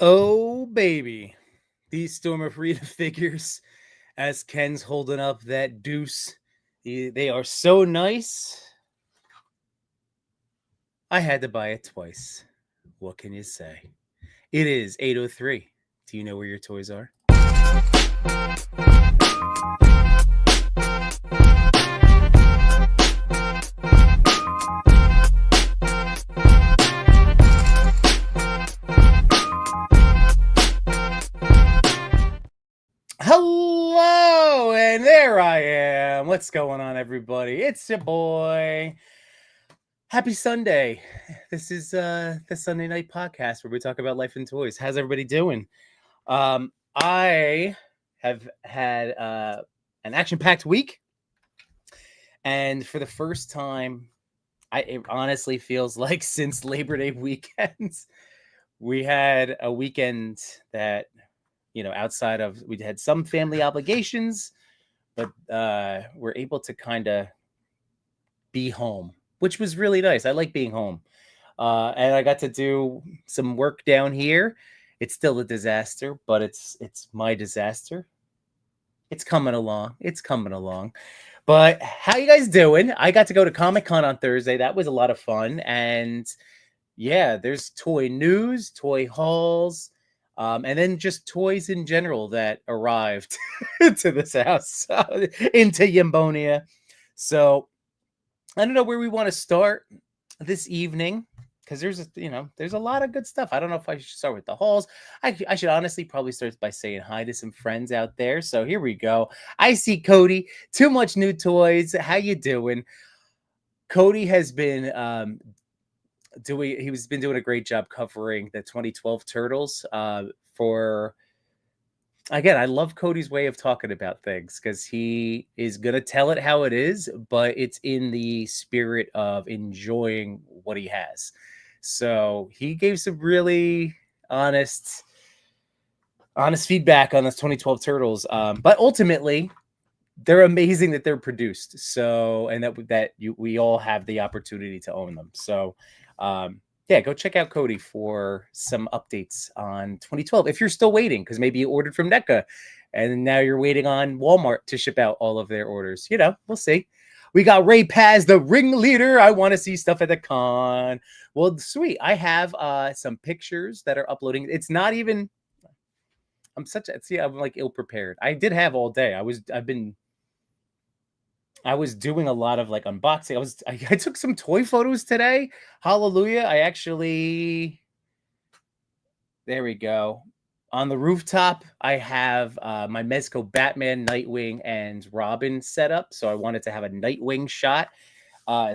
Oh, baby. These Storm of Rita figures, as Ken's holding up that deuce, they are so nice. I had to buy it twice. What can you say? It is 8:03. Do you know where your toys are? Hello, and there I am. What's going on, everybody? It's your boy. Happy Sunday. This is the Sunday night podcast where we talk about life and toys. How's everybody doing? I have had an action-packed week, and for the first time, it honestly feels like since Labor Day weekends, we had a weekend that, outside of, we had some family obligations, but we're able to kind of be home, which was really nice. I like being home. And I got to do some work down here. It's still a disaster, but it's my disaster. It's coming along. But how you guys doing? I got to go to Comic-Con on Thursday. That was a lot of fun. And yeah, there's toy news, toy hauls, and then just toys in general that arrived to this house, into Yambonia. So I don't know where we want to start this evening, because there's a lot of good stuff. I don't know if I should start with the hauls. I should honestly probably start by saying hi to some friends out there. So here we go. I see Cody. Too much new toys. How you doing? Cody has been doing a great job covering the 2012 Turtles. Again, I love Cody's way of talking about things, because he is going to tell it how it is, but it's in the spirit of enjoying what he has. So he gave some really honest feedback on this 2012 Turtles. But ultimately, they're amazing that they're produced. So, and we all have the opportunity to own them. So, yeah, go check out Cody for some updates on 2012. If you're still waiting, because maybe you ordered from NECA and now you're waiting on Walmart to ship out all of their orders. We'll see. We got Ray Paz, the ringleader. I want to see stuff at the con. Well, sweet. I have some pictures that are uploading. It's not even, I'm like ill prepared. I did have all day. I was doing a lot of like unboxing. I took some toy photos today. Hallelujah. There we go. On the rooftop, I have my Mezco Batman, Nightwing, and Robin set up. So I wanted to have a Nightwing shot.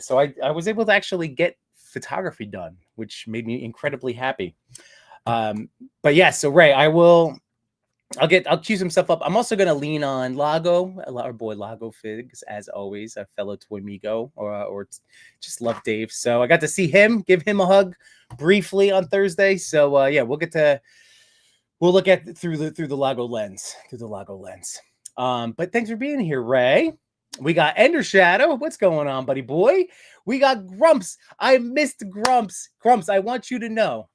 So I was able to actually get photography done, which made me incredibly happy. But yeah, so Ray, I'll cue some stuff up. I'm also going to lean on Lago, our boy Lago Figs, as always, a fellow Toy Migo, or just love Dave. So I got to see him, give him a hug briefly on Thursday. So yeah, we'll look at through the Lago lens, But thanks for being here, Ray. We got Ender Shadow. What's going on, buddy boy? We got Grumps. I missed Grumps. Grumps, I want you to know,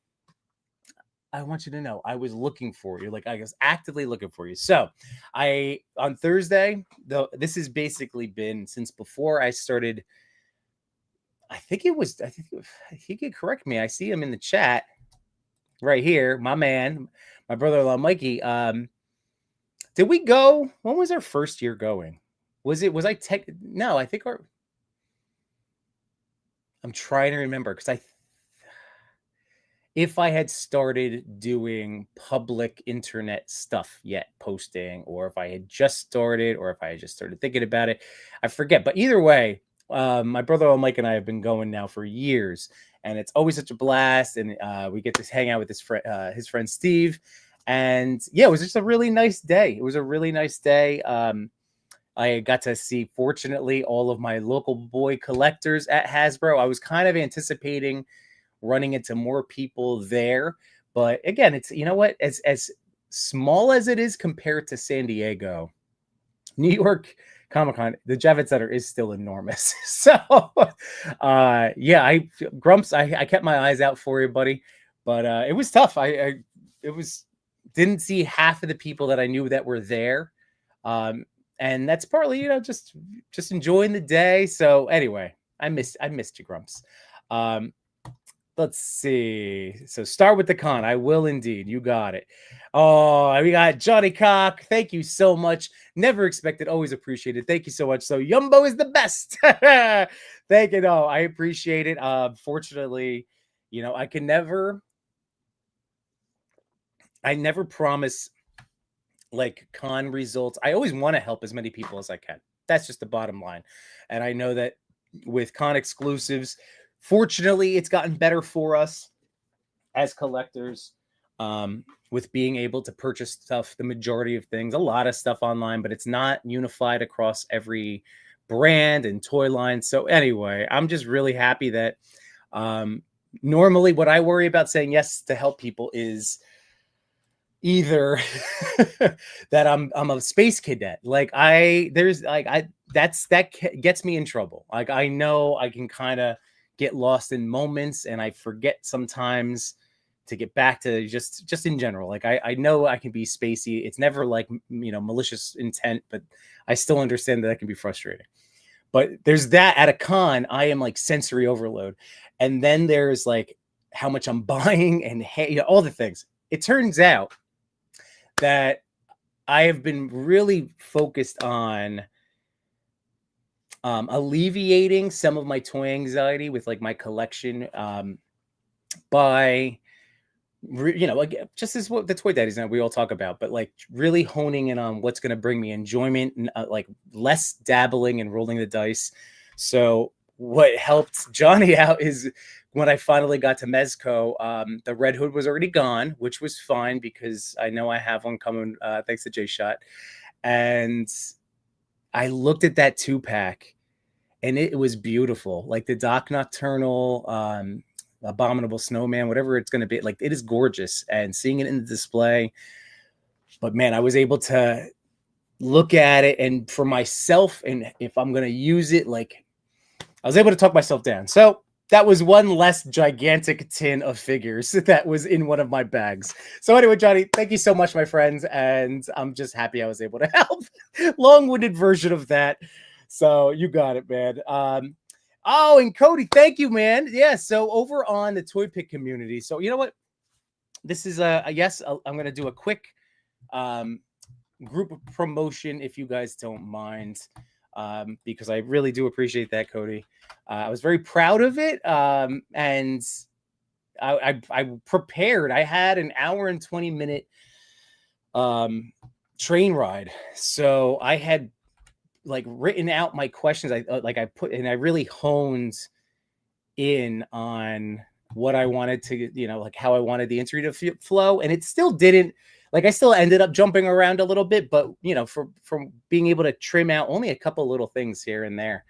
I was looking for you. Like, I was actively looking for you. So on Thursday, this has basically been since before I started. I think he could correct me. I see him in the chat right here. My man, my brother-in-law, Mikey. Did we go? When was our first year going? No, I think I'm trying to remember, because if I had started doing public internet stuff yet, posting, or if I had just started, or if I had just started thinking about it, I forget. But either way, my brother Mike and I have been going now for years, and it's always such a blast. And we get to hang out with his friend Steve, and yeah, it was just a really nice day. I got to see, fortunately, all of my local boy collectors at Hasbro. I was kind of anticipating running into more people there, but again, it's, as small as it is compared to San Diego, New York Comic-Con, the Javits Center is still enormous. So yeah, Grumps, I kept my eyes out for you, buddy, but it was tough. didn't see half of the people that I knew that were there. And that's partly, just enjoying the day. So anyway, I missed you, Grumps. Let's see. So start with the con. I will indeed. You got it. Oh, we got Johnny Cock. Thank you so much. Never expected. Always appreciated. Thank you so much. So Yumbo is the best. Thank you. No, I appreciate it. Fortunately, I never promise like con results. I always want to help as many people as I can. That's just the bottom line. And I know that with con exclusives, fortunately, it's gotten better for us as collectors, with being able to purchase stuff, the majority of things, a lot of stuff online, but it's not unified across every brand and toy line. So anyway, I'm just really happy that normally what I worry about saying yes to help people is either that I'm a space cadet. Like that gets me in trouble. Like I know I can kind of get lost in moments and I forget sometimes to get back to just in general. Like I know I can be spacey. It's never like, malicious intent, but I still understand that can be frustrating. But there's that at a con, I am like sensory overload. And then there's like how much I'm buying and all the things. It turns out that I have been really focused on alleviating some of my toy anxiety with like my collection by like just as what the toy daddies and we all talk about, but like really honing in on what's going to bring me enjoyment and like less dabbling and rolling the dice. So what helped Johnny out is when I finally got to Mezco, the Red Hood was already gone, which was fine because I know I have one coming thanks to J Shot. And I looked at that 2-pack and it was beautiful. Like the Doc Nocturnal, Abominable Snowman, whatever it's going to be, like it is gorgeous. And seeing it in the display, but man, I was able to look at it and for myself, and if I'm going to use it, like I was able to talk myself down. So that was one less gigantic tin of figures that was in one of my bags. So anyway, Johnny, thank you so much, my friends. And I'm just happy I was able to help. Long-winded version of that. So you got it, man. Oh, and Cody, thank you, man. Yeah, so over on the Toy Pick community. So you know what? This is I'm going to do a quick group promotion if you guys don't mind, because I really do appreciate that, Cody. I was very proud of it, and I prepared. I had an hour and 20-minute train ride, so I had like written out my questions. I really honed in on what I wanted to, like how I wanted the interview to flow, and it still didn't. Like I still ended up jumping around a little bit, but from being able to trim out only a couple little things here and there,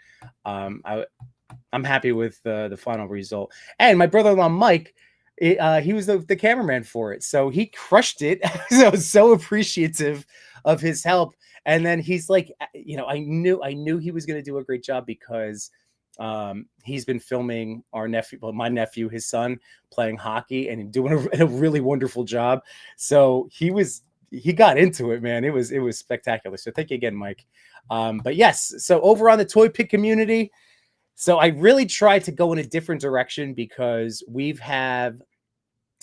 I'm happy with the final result. And my brother-in-law Mike, he was the cameraman for it, so he crushed it. So I was so appreciative of his help. And then he's like, I knew he was going to do a great job because he's been filming my nephew, his son, playing hockey and doing a really wonderful job. So he got into it, man. It was spectacular. So thank you again, Mike. But yes, so over on the Toy Pick community, so I really tried to go in a different direction because we did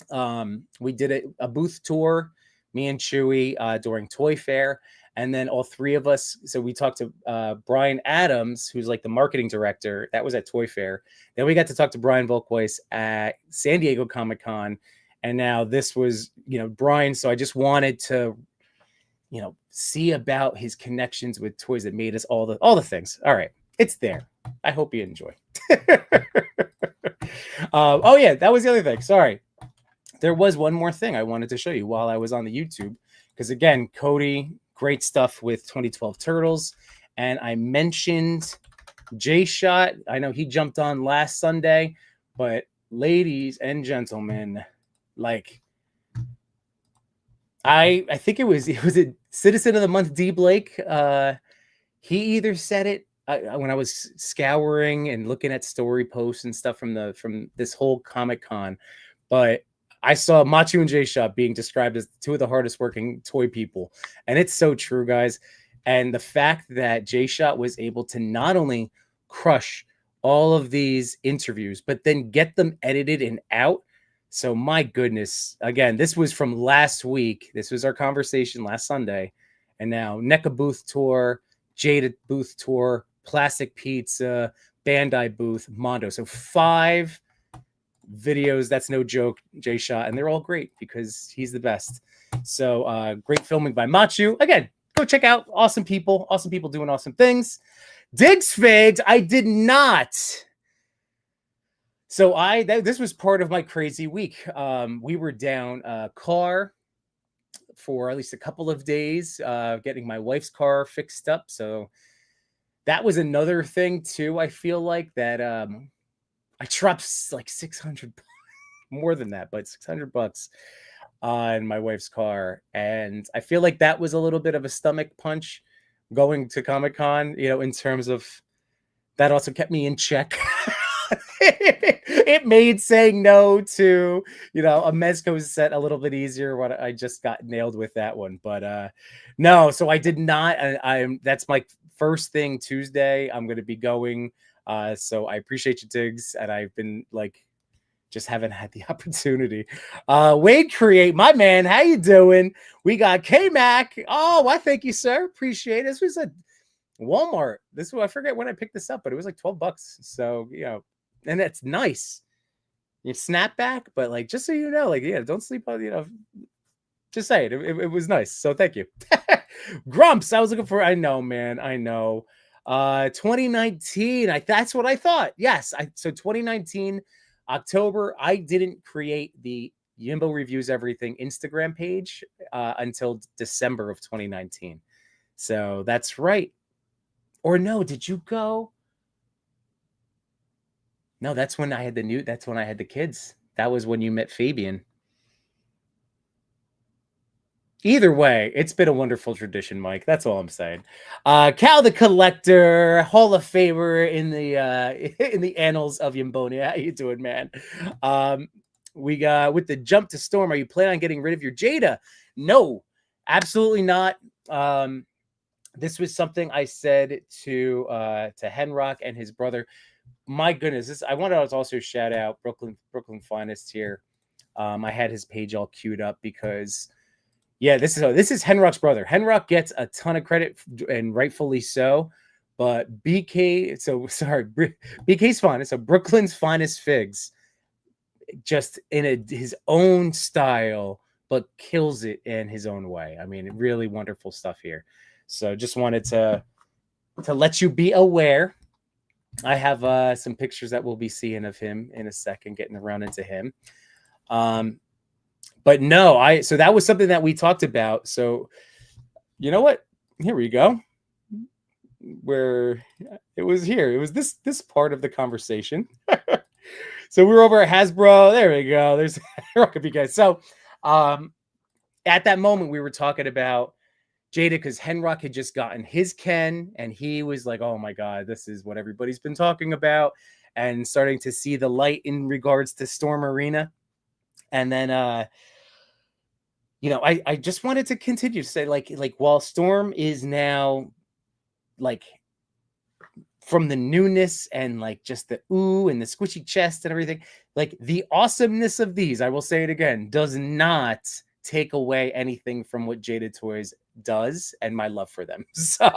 a booth tour, me and Chewy, during Toy Fair. And then all three of us, so we talked to Brian Adams, who's like the marketing director. That was at Toy Fair. Then we got to talk to Brian Volkweis at San Diego Comic-Con. And now this was, Brian. So I just wanted to, see about his connections with toys that made us all the things. All right. It's there. I hope you enjoy. Oh, yeah. That was the other thing. Sorry. There was one more thing I wanted to show you while I was on the YouTube. Because again, Cody, great stuff with 2012 Turtles. And I mentioned J-Shot. I know he jumped on last Sunday. But ladies and gentlemen, like, I think it was a Citizen of the Month, D. Blake. He either said it when I was scouring and looking at story posts and stuff from this whole Comic-Con. But I saw Machu and J Shot being described as two of the hardest working toy people. And it's so true, guys. And the fact that J Shot was able to not only crush all of these interviews, but then get them edited and out. So my goodness, again, this was from last week. This was our conversation last Sunday. And now NECA booth tour, Jada booth tour, Plastic Pizza, Bandai booth, Mondo. So 5 videos. That's no joke, J Shot. And they're all great because he's the best. So great filming by Machu. Again, go check out awesome people doing awesome things. Diggs Figs, I did not. So this was part of my crazy week. We were down a car for at least a couple of days, getting my wife's car fixed up. So that was another thing too. I feel like that I dropped like 600, more than that, but $600 on my wife's car. And I feel like that was a little bit of a stomach punch going to Comic-Con, in terms of that also kept me in check. It made saying no to, a Mezco set a little bit easier. What I just got nailed with that one. But no, so I did not. That's my first thing Tuesday. I'm going to be going. So I appreciate you, Diggs. And I've been just haven't had the opportunity. Wade Create, my man, how you doing? We got K-Mac. Oh, I thank you, sir. Appreciate it. This was a Walmart. I forget when I picked this up, but it was like $12. So, and that's nice. You snap back, but just so you know, don't sleep on, just say it. It was nice. So thank you. Grumps, I was looking for, I know, man. I know. 2019. That's what I thought. Yes. So 2019 October, I didn't create the Yimbo Reviews Everything Instagram page until December of 2019. So that's right. Or no, did you go? No, that's when I had the kids. That was when you met Fabian. Either way, it's been a wonderful tradition, Mike. That's all I'm saying. Cal the Collector, Hall of Famer in the annals of Yimbonia. How you doing, man? We got with the jump to Storm. Are you planning on getting rid of your Jada? No, absolutely not. This was something I said to Henrock and his brother. My goodness, I want to also shout out Brooklyn Finest here. I had his page all queued up because. Yeah, this is Henrock's brother. Henrock gets a ton of credit, and rightfully so. But BK's finest, so Brooklyn's finest figs, just in his own style, but kills it in his own way. I mean, really wonderful stuff here. So just wanted to let you be aware. I have some pictures that we'll be seeing of him in a second, getting around into him. But no, so that was something that we talked about. So you know what? Here we go. Where it was this part of the conversation. So we were over at Hasbro. There we go. There's rock of you guys. So at that moment we were talking about Jada because Henrock had just gotten his Ken and he was like, oh my God, this is what everybody's been talking about, and starting to see the light in regards to Storm Arena. And then I just wanted to continue to say while Storm is now from the newness and just the ooh and the squishy chest and everything, the awesomeness of these, I will say it again, does not take away anything from what Jada Toys does and my love for them. So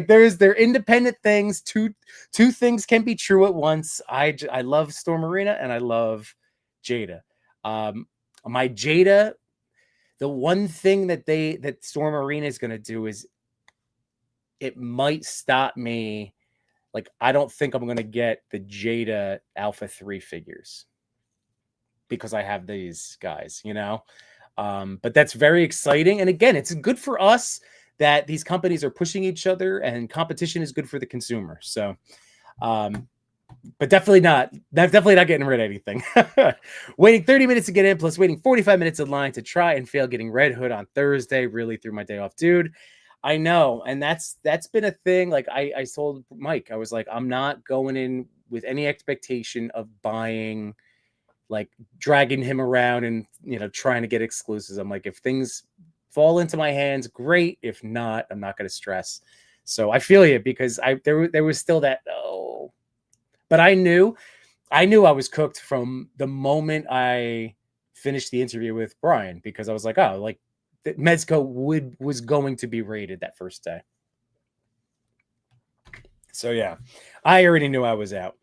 they're independent things. Two things can be true at once. I love Storm Arena and I love Jada. My Jada, the one thing that Storm Arena is going to do is it might stop me. I don't think I'm going to get the Jada Alpha 3 figures because I have these guys, but that's very exciting. And again, it's good for us that these companies are pushing each other and competition is good for the consumer. So, but definitely not getting rid of anything. Waiting 30 minutes to get in, plus waiting 45 minutes in line to try and fail getting Red Hood on Thursday. Really threw my day off, dude. I know. And that's been a thing. I told Mike, I was like, I'm not going in with any expectation of buying like dragging him around and, trying to get exclusives. I'm like, if things fall into my hands, great. If not, I'm not going to stress. So I feel you, because there was still that, oh, but I knew I was cooked from the moment I finished the interview with Brian, because I was like, oh, like Mezco was going to be rated that first day. So yeah, I already knew I was out.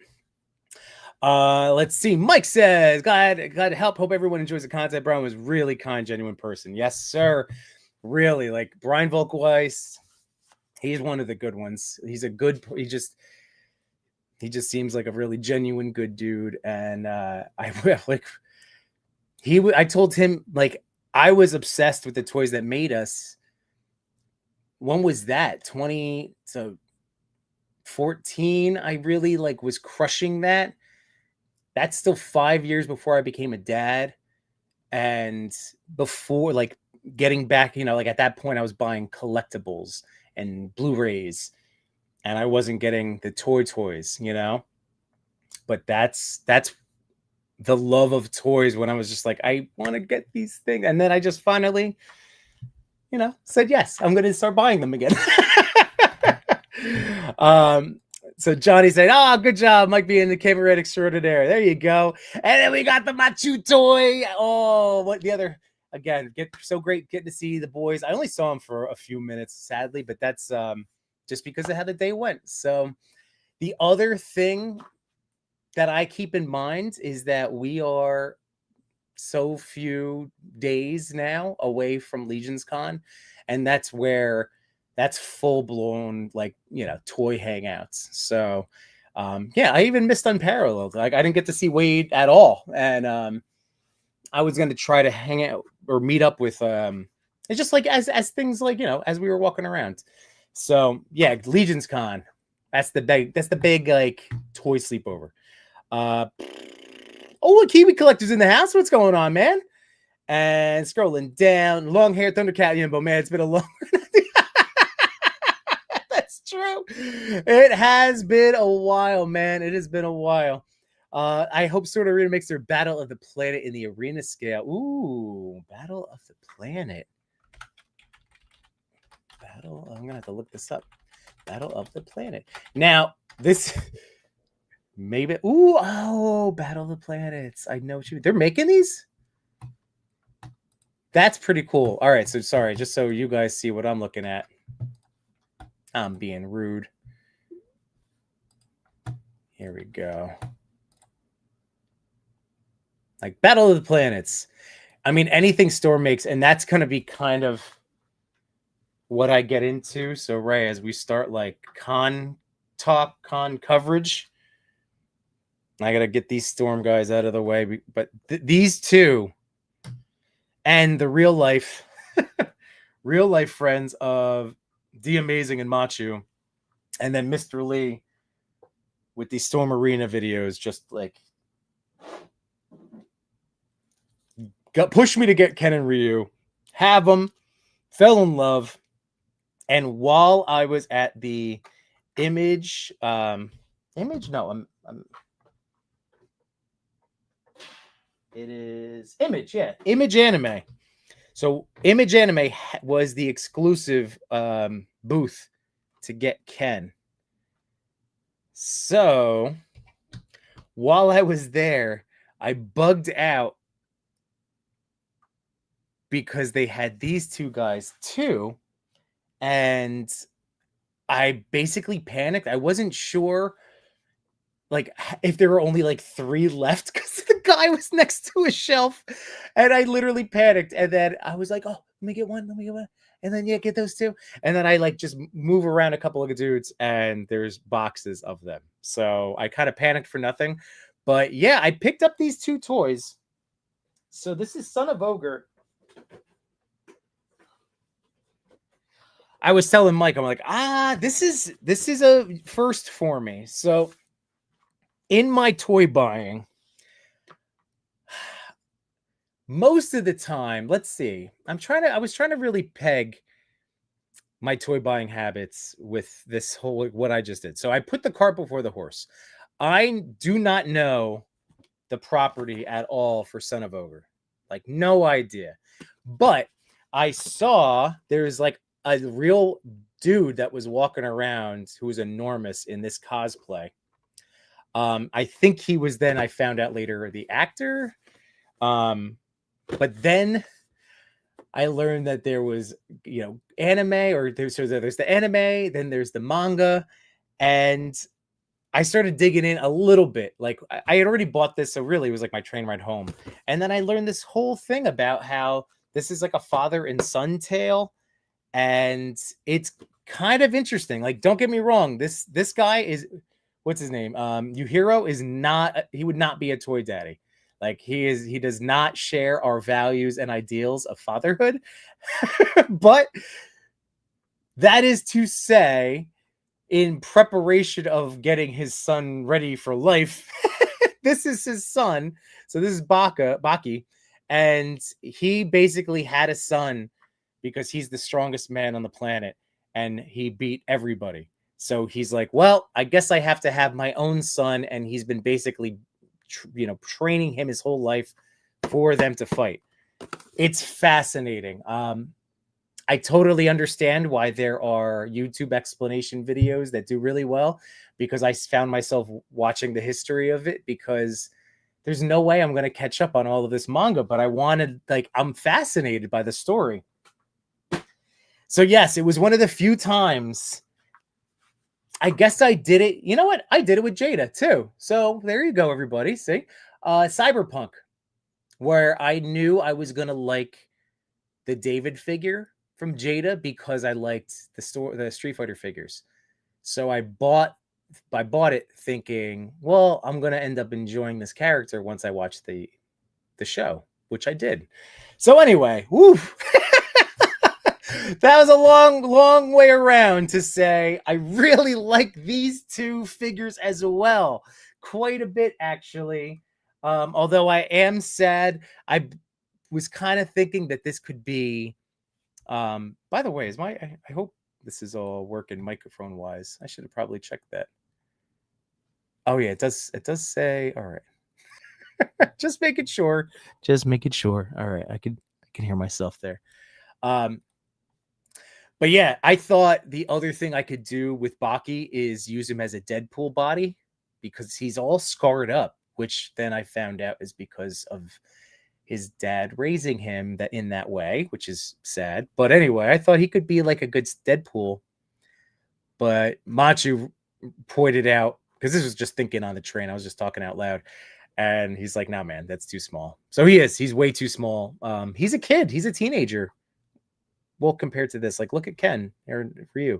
Let's see. Mike says, glad to help. Hope everyone enjoys the content. Brian was really kind, genuine person. Yes, sir. Really, like Brian Volkweiss, he's one of the good ones. He's a good. He just seems like a really genuine, good dude. And I told him, like, I was obsessed with the toys that made us. When was that? 2014. I really was crushing that. That's still 5 years before I became a dad. And before getting back, at that point I was buying collectibles and Blu-rays, and I wasn't getting the toys, but that's the love of toys, when I was just like, I want to get these things. And then I just finally, said, yes, I'm going to start buying them again. So Johnny said, oh, good job, Mike being the camera extraordinaire. There you go. And then we got the Machu toy. Oh, what the other, again, so great getting to see the boys. I only saw them for a few minutes, sadly, but that's just because of how the day went. So the other thing that I keep in mind is that we are so few days now away from Legions Con, and that's full blown toy hangouts. So yeah, I even missed Unparalleled. Like, I didn't get to see Wade at all, and I was going to try to hang out or meet up with it's just as things as we were walking around. So yeah, Legions Con, that's the big toy sleepover. Oh, look, Kiwi Collector's in the house. What's going on, man? And scrolling down, long hair Thundercat Yimbo, man, it's been a long. That's true. It has been a while, man. It has been a while. I hope Sword Arena makes their Battle of the Planet in the arena scale. Ooh, Battle of the Planet. I'm gonna have to look this up. Battle of the Planet. Now, this maybe. Battle of the Planets. I know what they're making these. That's pretty cool. All right, so sorry, just so you guys see what I'm looking at. I'm being rude. Here we go. Like Battle of the Planets. I mean, anything Storm makes, and that's going to be kind of what I get into. So, Ray, as we start con coverage, I got to get these Storm guys out of the way. But these two and the real life friends of The Amazing and Machu, and then Mr. Lee with these Storm Arena videos, just pushed me to get Ken and Ryu, have them, fell in love. And while I was at the Image, it is Image, yeah, Image Anime. So Image Anime was the exclusive booth to get Ken. So while I was there, I bugged out because they had these two guys too. And I basically panicked. I wasn't sure if there were only 3 left, because the guy was next to a shelf, and I literally panicked. And then I was like, oh, let me get one. And then get those 2. And then I just move around a couple of dudes, and there's boxes of them. So I kind of panicked for nothing. But yeah, I picked up these 2 toys. So this is Son of Ogre. I was telling Mike, I'm like, this is a first for me. So in my toy buying, most of the time, let's see, I was trying to really peg my toy buying habits with this whole, what I just did. So I put the cart before the horse. I do not know the property at all for Son of Ogre. Like, no idea. But I saw there's like a real dude that was walking around who was enormous in this cosplay. I think he was then, I found out later, the actor. But then I learned that there was, anime, or there's the anime, then there's the manga, and I started digging in a little bit. Like, I had already bought this, so really it was like my train ride home. And then I learned this whole thing about how this is like a father and son tale, and it's kind of interesting. Like, don't get me wrong, this guy is, what's his name? Yuhiro is not, he would not be a toy daddy. Like, he does not share our values and ideals of fatherhood. But that is to say, in preparation of getting his son ready for life, this is his son. So this is Baki, and he basically had a son because he's the strongest man on the planet, and he beat everybody. So he's like, well, I guess I have to have my own son, and he's been basically, training him his whole life for them to fight. It's fascinating. I totally understand why there are YouTube explanation videos that do really well, because I found myself watching the history of it, because there's no way I'm going to catch up on all of this manga, but I'm fascinated by the story. So yes, it was one of the few times, I guess I did it. You know what? I did it with Jada too. So there you go, everybody. See, Cyberpunk, where I knew I was going to like the David figure from Jada because I liked the Street Fighter figures. So I bought it thinking, well, I'm going to end up enjoying this character once I watch the show, which I did. So anyway, woo. That was a long way around to say I really like these two figures as well. Quite a bit, actually. Although I am sad. I was kind of thinking that this could be, by the way, I hope this is all working microphone wise. I should have probably checked that. Oh yeah, it does say, all right. Just making sure. All right, I can hear myself there. But yeah, I thought the other thing I could do with Baki is use him as a Deadpool body, because he's all scarred up, which then I found out is because of his dad raising him in that way, which is sad. But anyway, I thought he could be like a good Deadpool. But Machu pointed out, because this was just thinking on the train, I was just talking out loud, and he's like, "Nah, man, that's too small." So he's way too small. He's a kid, he's a teenager. Well, compared to this, like, look at Ken or Ryu.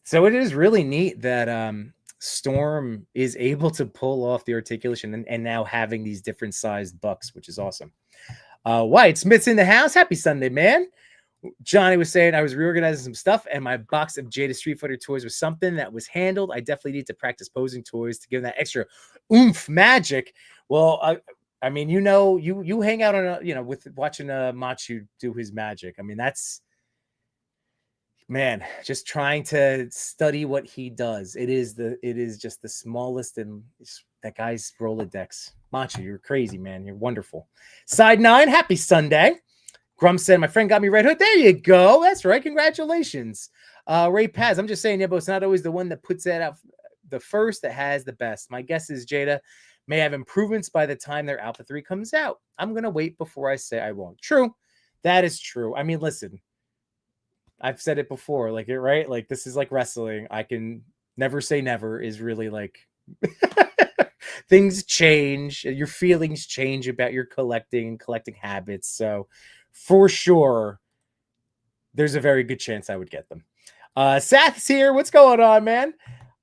So it is really neat that Storm is able to pull off the articulation and now having these different sized bucks, which is awesome. White Smith's in the house. Happy Sunday, man. Johnny was saying I was reorganizing some stuff, and my box of Jada Street Fighter toys was something that was handled. I definitely need to practice posing toys to give them that extra oomph magic. Well, I mean, you hang out on with watching Machu do his magic. I mean, that's, man, just trying to study what he does. It is just the smallest, and that guy's Rolodex. Machu, you're crazy, man. You're wonderful. Side 9, happy Sunday. Grum said, my friend got me Red Hood. There you go. That's right. Congratulations. Ray Paz, I'm just saying, Nibbo, it's not always the one that puts that out the first that has the best. My guess is Jada may have improvements by the time their Alpha 3 comes out. I'm going to wait before I say I won't. True. That is true. I mean, listen, I've said it before, like, it, right? Like, this is like wrestling. I can never say never is really like things change. Your feelings change about your collecting habits. So for sure, there's a very good chance I would get them. Seth's here. What's going on, man?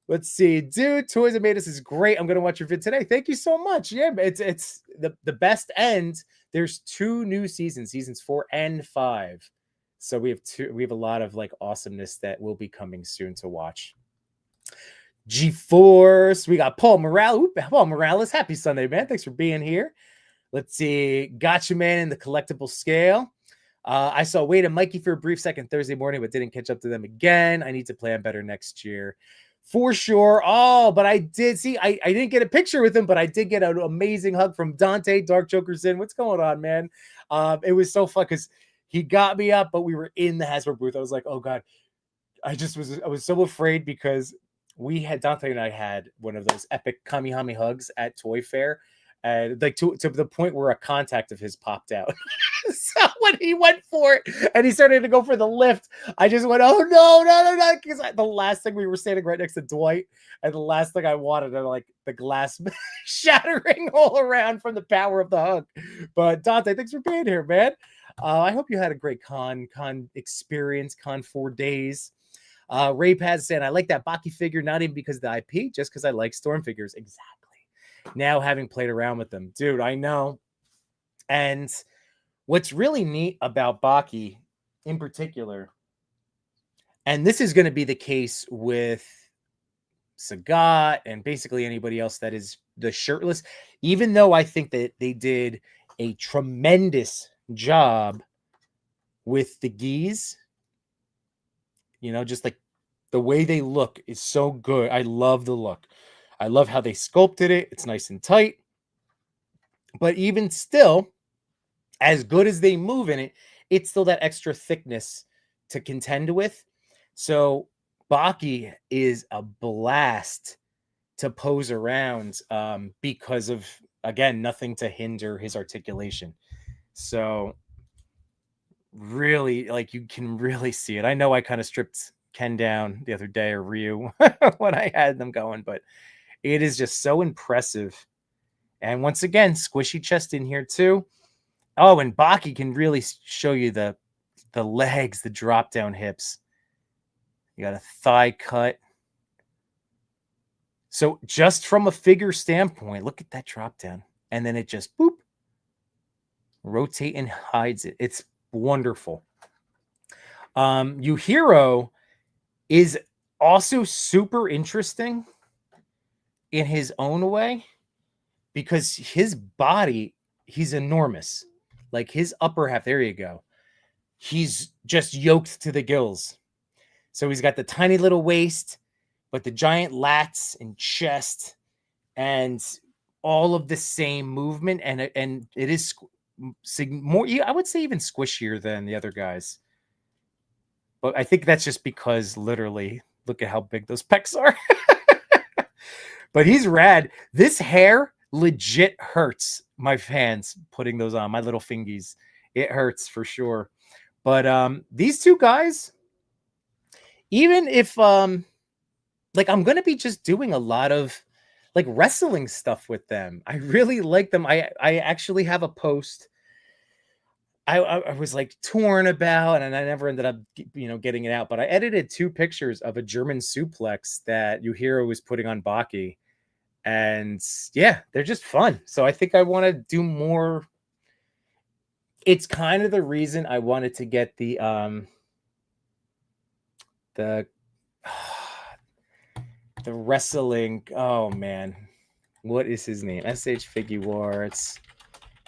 Let's see. Dude, Toys That Made Us is great. I'm going to watch your vid today. Thank you so much. Yeah, it's the best end. There's 2 new seasons 4 and 5. So we have a lot of like awesomeness that will be coming soon to watch. G-Force. We got Paul Morales. Paul Morales. Happy Sunday, man. Thanks for being here. Let's see. Gotcha Man in the collectible scale. I saw Wade and Mikey for a brief second Thursday morning, but didn't catch up to them again. I need to plan better next year. For sure. Oh, but I did see, I didn't get a picture with him, but I did get an amazing hug from Dante, Dark Jokerson. What's going on, man? It was so fun because he got me up, but we were in the Hasbro booth. I was like, oh God, I was so afraid because Dante and I had one of those epic Kamihami hugs at Toy Fair. And like to the point where a contact of his popped out. So when he went for it and he started to go for the lift, I just went, oh no. Because the last thing, we were standing right next to Dwight, and the last thing I wanted are like the glass shattering all around from the power of the hug. But Dante, thanks for being here, man. I hope you had a great con experience, con 4 days. Ray Paz saying, I like that Baki figure, not even because of the IP, just because I like Storm figures. Exactly. Now having played around with them, dude, I know. And what's really neat about Baki in particular, and this is going to be the case with Sagat and basically anybody else that is the shirtless, even though I think that they did a tremendous job with the gis, just like the way they look is so good. I love the look. I love how they sculpted it. It's nice and tight. But even still, as good as they move in it, it's still that extra thickness to contend with. So Baki is a blast to pose around because of, again, nothing to hinder his articulation. So really, like, you can really see it. I know I kind of stripped Ken down the other day, or Ryu, when I had them going, but it is just so impressive. And once again, squishy chest in here too. Oh, and Baki can really show you the legs, the drop down hips. You got a thigh cut. So just from a figure standpoint, look at that drop down. And then it just boop, rotate and hides it. It's wonderful. Yuhiro is also super interesting in his own way because his body, he's enormous. Like his upper half, there you go. He's just yoked to the gills. So he's got the tiny little waist, but the giant lats and chest and all of the same movement. And it is more, I would say, even squishier than the other guys. But I think that's just because literally, look at how big those pecs are. But he's rad. This hair legit hurts my fans putting those on, my little fingies. It hurts for sure. But these two guys, even if like I'm gonna be just doing a lot of like wrestling stuff with them. I really like them. I actually have a post I was like torn about, and I never ended up getting it out. But I edited 2 pictures of a German suplex that Yuhiro was putting on Baki, and yeah, they're just fun. So I think I want to do more. It's kind of the reason I wanted to get the wrestling. Oh man, what is his name? SH Figuarts.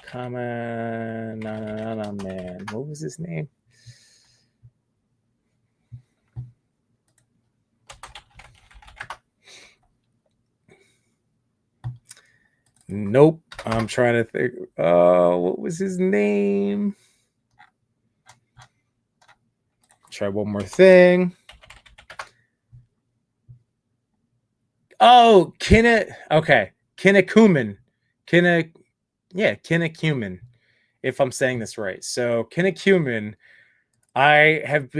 Come on, no, man. What was his name? Nope. I'm trying to think. Oh, what was his name? Try one more thing. Oh, okay. Kinnikuman. Kinnikuman, if I'm saying this right. So Kinnikuman, I've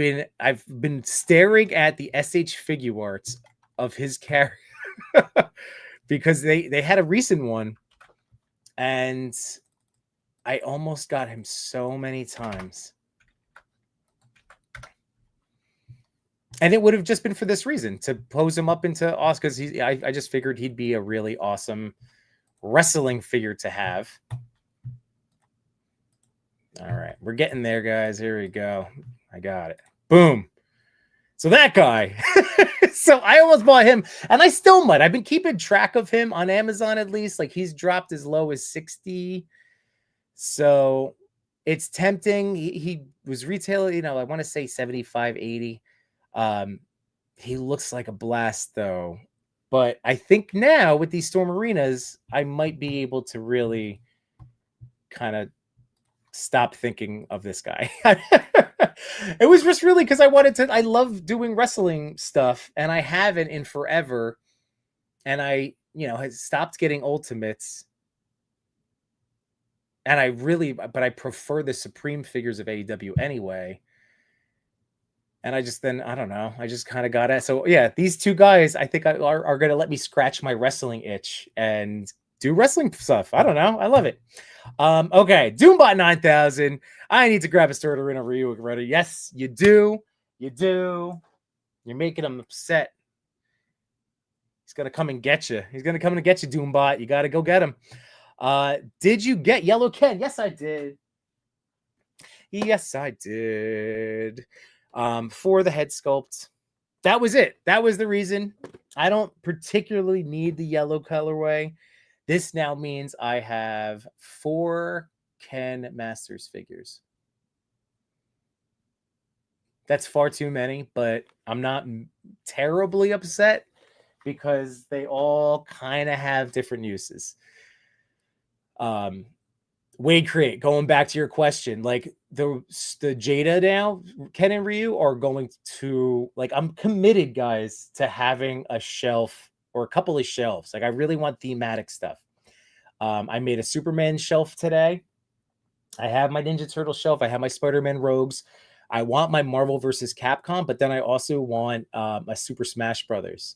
been staring at the SH Figuarts of his character because they had a recent one, and I almost got him so many times. And it would have just been for this reason, to pose him up into Oscars. I just figured he'd be a really awesome wrestling figure to have. All right, we're getting there, guys. Here we go. I got it. Boom. So that guy. So I almost bought him, and I still might. I've been keeping track of him on Amazon, at least. Like, he's dropped as low as 60. So it's tempting. He was retailing, I want to say 75, 80. He looks like a blast, though. But I think now with these Storm Arenas, I might be able to really kind of stop thinking of this guy. It was just really because I love doing wrestling stuff, and I haven't in forever. And I, had stopped getting ultimates. And but I prefer the Supreme figures of AEW anyway. And I don't know. I just kind of got it. So yeah, these two guys, I think are going to let me scratch my wrestling itch and do wrestling stuff. I don't know. I love it. Okay. Doombot 9000. I need to grab a Sword Arena Ryu ready. Yes, you do. You do. You're making him upset. He's going to come and get you. He's going to come and get you, Doombot. You got to go get him. Did you get Yellow Ken? Yes, I did. Yes, I did. For the head sculpt. That was it. That was the reason. I don't particularly need the yellow colorway. This now means I have 4 Ken Masters figures. That's far too many, but I'm not terribly upset because they all kind of have different uses. Wade Create, going back to your question, like the Jada now, Ken and Ryu are going to, like, I'm committed, guys, to having a shelf or a couple of shelves. Like, I really want thematic stuff. I made a Superman shelf today. I have my Ninja Turtle shelf. I have my Spider-Man Rogues. I want my Marvel versus Capcom, but then I also want a Super Smash Brothers.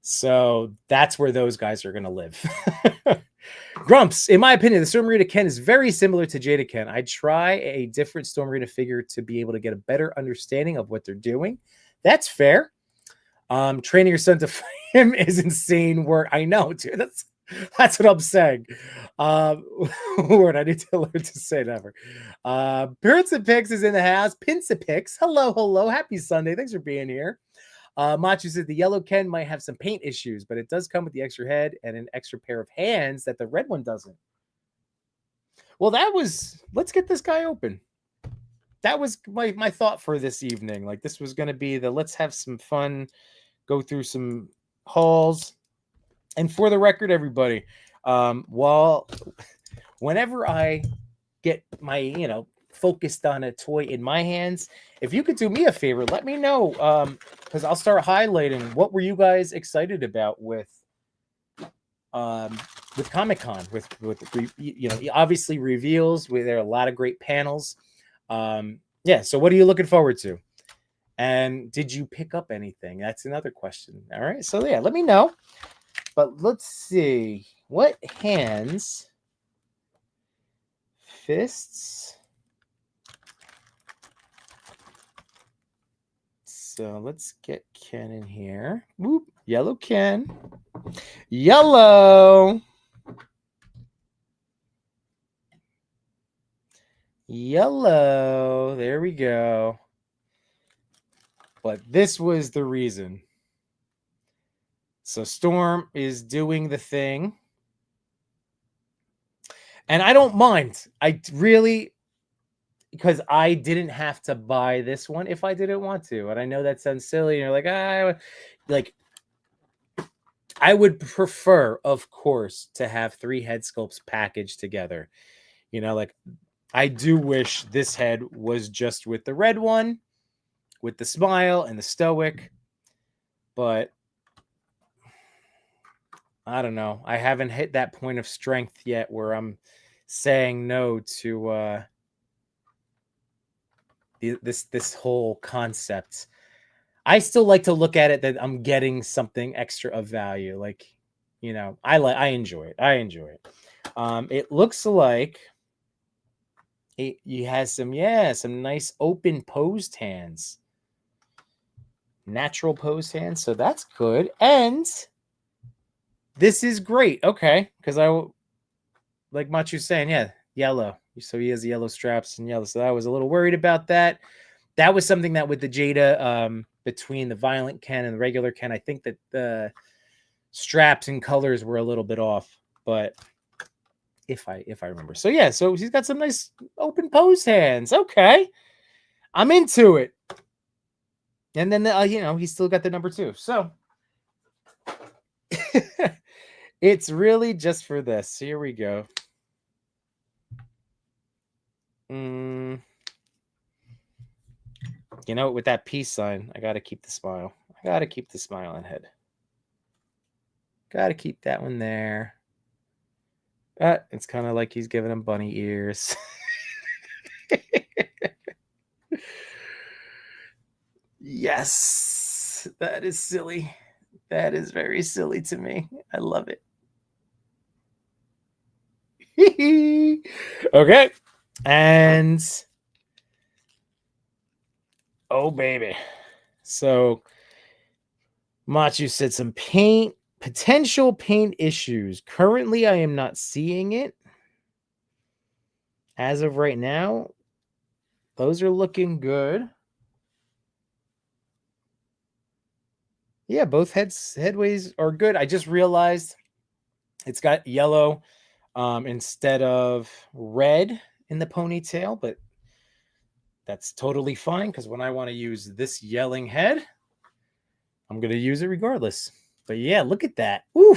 So that's where those guys are going to live. Grumps, in my opinion, the Storm Arena Ken is very similar to Jada Ken. I'd try a different Storm Arena figure to be able to get a better understanding of what they're doing. That's fair. Training your son to fight him is insane work. I know, dude. That's what I'm saying. Word, I need to learn to say never. Prince of Pix is in the house. Pince of Pix. Hello. Happy Sunday. Thanks for being here. Machu said the yellow Ken might have some paint issues, but it does come with the extra head and an extra pair of hands that the red one doesn't. Well, let's get this guy open. That was my thought for this evening. Like, this was going to be let's have some fun, go through some hauls. And for the record, everybody, whenever I get my, focused on a toy in my hands, if you could do me a favor, let me know, because I'll start highlighting what were you guys excited about with Comic-Con, with obviously reveals. There are a lot of great panels. So what are you looking forward to? And did you pick up anything? That's another question. All right, so yeah, let me know. But let's see, what hands, fists. So let's get Ken in here. Whoop, yellow Ken. Yellow. There we go. But this was the reason. So Storm is doing the thing. And I don't mind. I really, because I didn't have to buy this one if I didn't want to. And I know that sounds silly. You're like, I would prefer, of course, to have 3 head sculpts packaged together. I do wish this head was just with the red one, with the smile and the stoic. But I don't know. I haven't hit that point of strength yet where I'm saying no to this whole concept. I still like to look at it that I'm getting something extra of value. Like, I enjoy it. It looks like he has some nice open posed hands. Natural posed hands. So that's good. And this is great. Okay. Because like Machu's saying, yellow. So he has yellow straps and yellow. So I was a little worried about that. That was something that with the Jada, between the Violent Ken and the regular Ken, I think that the straps and colors were a little bit off. But if I remember. So yeah, so he's got some nice open pose hands. Okay. I'm into it. And then he's still got the number 2. So it's really just for this. Here we go. With that peace sign, I got to keep the smile. I got to keep the smile on head. Got to keep that one there. It's kind of like he's giving him bunny ears. Yes, that is silly. That is very silly to me. I love it. Okay. And oh baby. So Machu said some potential paint issues. Currently, I am not seeing it. As of right now, those are looking good. Yeah, both headways are good. I just realized it's got yellow instead of red in the ponytail, but that's totally fine because when I want to use this yelling head, I'm going to use it regardless. But yeah, look at that. Woo!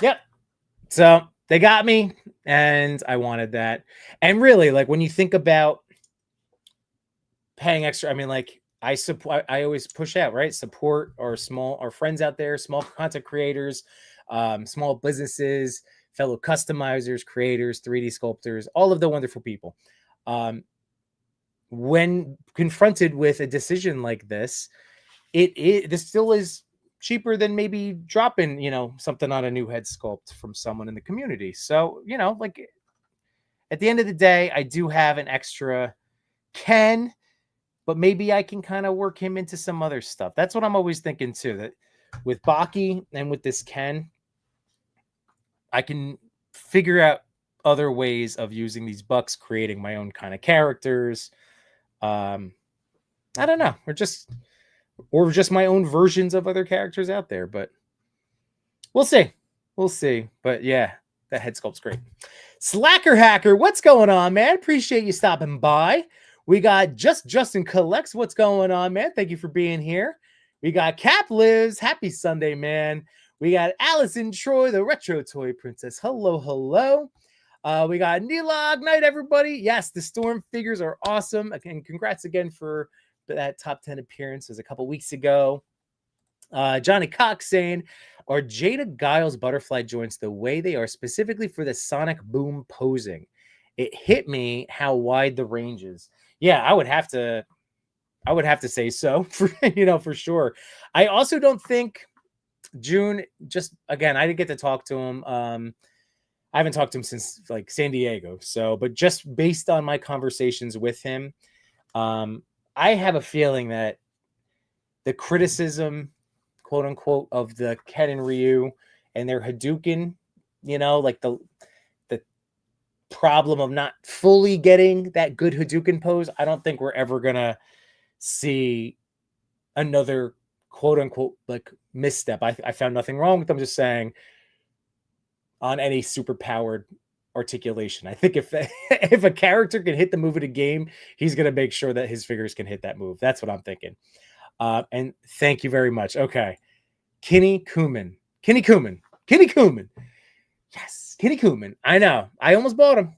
Yep. So they got me, and I wanted that. And really, like when you think about paying extra, I mean, like I always push out, right? Support our friends out there, small content creators, small businesses, fellow customizers, creators, 3D sculptors, all of the wonderful people. When confronted with a decision like this, this still is cheaper than maybe dropping, something on a new head sculpt from someone in the community. So, like at the end of the day, I do have an extra Ken, but maybe I can kind of work him into some other stuff. That's what I'm always thinking too, that with Baki and with this Ken, I can figure out other ways of using these bucks, creating my own kind of characters. I don't know. Or just my own versions of other characters out there, but we'll see. But yeah, that head sculpt's great. Slacker Hacker, what's going on, man? Appreciate you stopping by. We got Justin Collects. What's going on, man? Thank you for being here. We got Cap Lives. Happy Sunday, man. We got Allison Troy, the Retro Toy Princess. Hello. We got Nilog Night, everybody. Yes, the Storm figures are awesome. Again, congrats again for that top 10 appearance. It was a couple weeks ago. Johnny Cox saying, are Jada Giles butterfly joints the way they are specifically for the sonic boom posing? It hit me how wide the range is. Yeah, I would have to say so for sure. I also don't think June, just again, I didn't get to talk to him. I haven't talked to him since like San Diego. So, but just based on my conversations with him, I have a feeling that the criticism, quote unquote, of the Ken and Ryu and their Hadouken, like the problem of not fully getting that good Hadouken pose, I don't think we're ever gonna see another quote unquote like misstep. I found nothing wrong with them. Just saying on any super powered articulation. I think if a character can hit the move of the game, he's gonna make sure that his figures can hit that move. That's what I'm thinking. And thank you very much. Okay. Kinney Kuman. Yes, Kinney Kuman. I know. I almost bought him.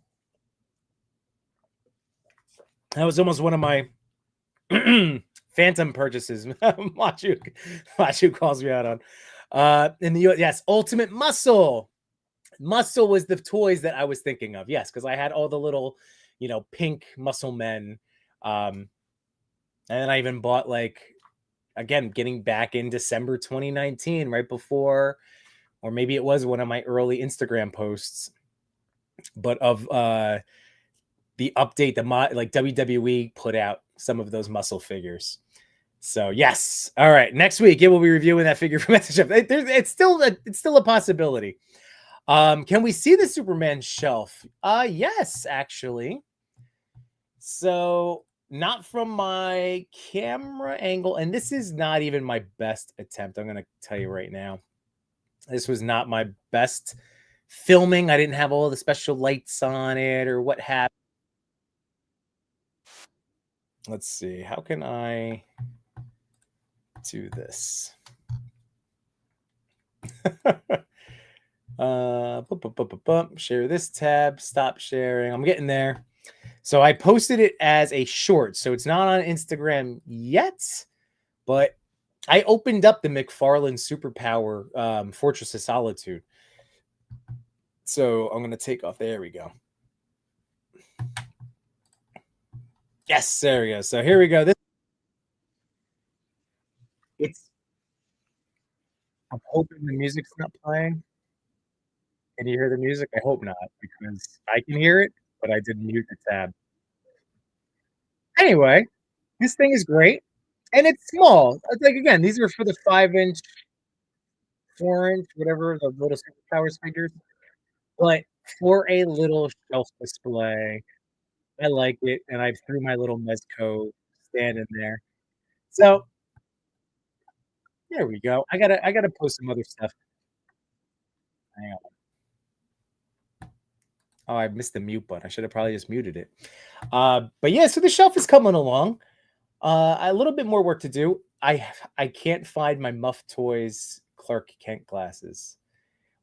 That was almost one of my phantom purchases. Machu calls me out on. In the US, yes, Ultimate Muscle. Muscle was the toys that I was thinking of. Yes, because I had all the little, pink muscle men. And then I even bought again, getting back in December 2019, right before, or maybe it was one of my early Instagram posts, but of the update, WWE put out some of those muscle figures. So yes, all right. Next week, we'll be reviewing that figure from SHF. It's still a possibility. Can we see the Superman shelf? Yes, actually. So not from my camera angle, and this is not even my best attempt. I'm going to tell you right now. This was not my best filming. I didn't have all the special lights on it or what happened. let's see. How can I do this? Share this tab. Stop sharing. I'm getting there. So I posted it as a short. So it's not on Instagram yet, but I opened up the McFarlane Superpower Fortress of Solitude. So I'm going to take off. There we go. Yes, there we go. So here we go. I'm hoping the music's not playing. Can you hear the music? I hope not, because I can hear it, but I didn't mute the tab. Anyway, this thing is great, and it's small. It's like, again, these are for the 5-inch, 4-inch, whatever, the little Superpowers figures. But for a little shelf display, I like it, and I threw my little Mezco stand in there. So there we go. I gotta post some other stuff. Hang on. Oh, I missed the mute button. I should have probably just muted it. But yeah, so the shelf is coming along. A little bit more work to do. I can't find my Muff Toys Clark Kent glasses.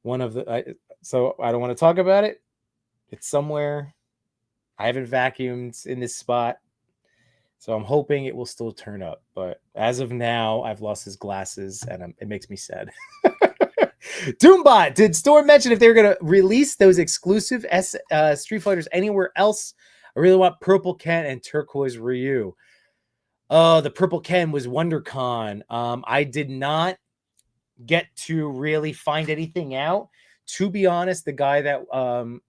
One of the so I don't want to talk about it. It's somewhere. I haven't vacuumed in this spot, so I'm hoping it will still turn up. But as of now, I've lost his glasses, and it makes me sad. Doombot, did Storm mention if they were going to release those exclusive Street Fighters anywhere else? I really want Purple Ken and Turquoise Ryu. Oh, the Purple Ken was WonderCon. I did not get to really find anything out. To be honest, the guy that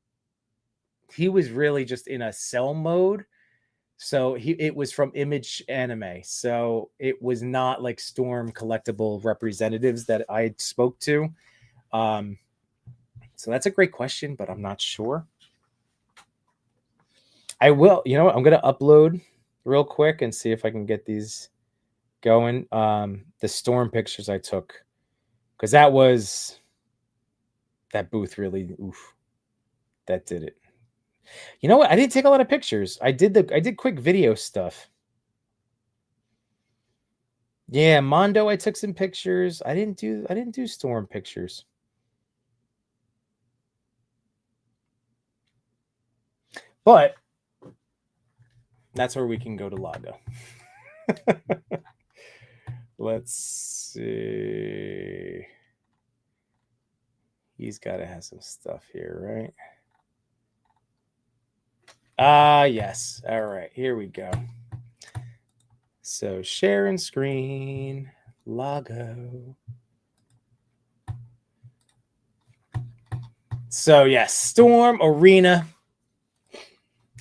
he was really just in a sell mode. So it was from Image Anime. So it was not like Storm collectible representatives that I spoke to. So that's a great question, but I'm not sure. I will, you know what? I'm going to upload real quick and see if I can get these going. The Storm pictures I took, because that booth really, oof, that did it. You know what? I didn't take a lot of pictures. I did quick video stuff. Yeah, Mondo, I took some pictures. I didn't do Storm pictures. But that's where we can go to Lago. Let's see. He's got to have some stuff here, right? Yes. All right, here we go. So sharing screen, Lago. So yes, Storm Arena.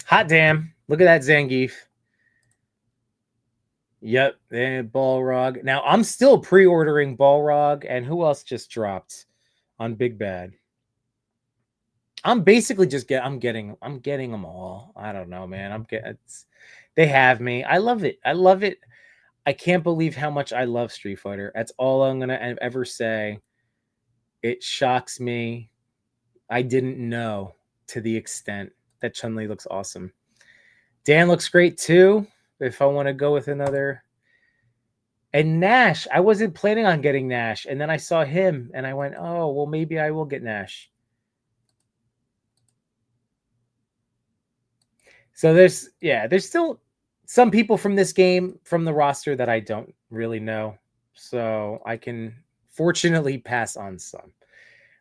Hot damn. Look at that Zangief. Yep, and Balrog. Now I'm still pre-ordering Balrog, and who else just dropped on Big Bad? I'm basically just getting them all. I don't know, man. They have me. I love it. I love it. I can't believe how much I love Street Fighter. That's all I'm gonna ever say. It shocks me. I didn't know to the extent that Chun-Li looks awesome. Dan looks great too. If I want to go with another. And Nash, I wasn't planning on getting Nash. And then I saw him and I went, oh, well, maybe I will get Nash. So there's still some people from this game, from the roster, that I don't really know. So I can fortunately pass on some.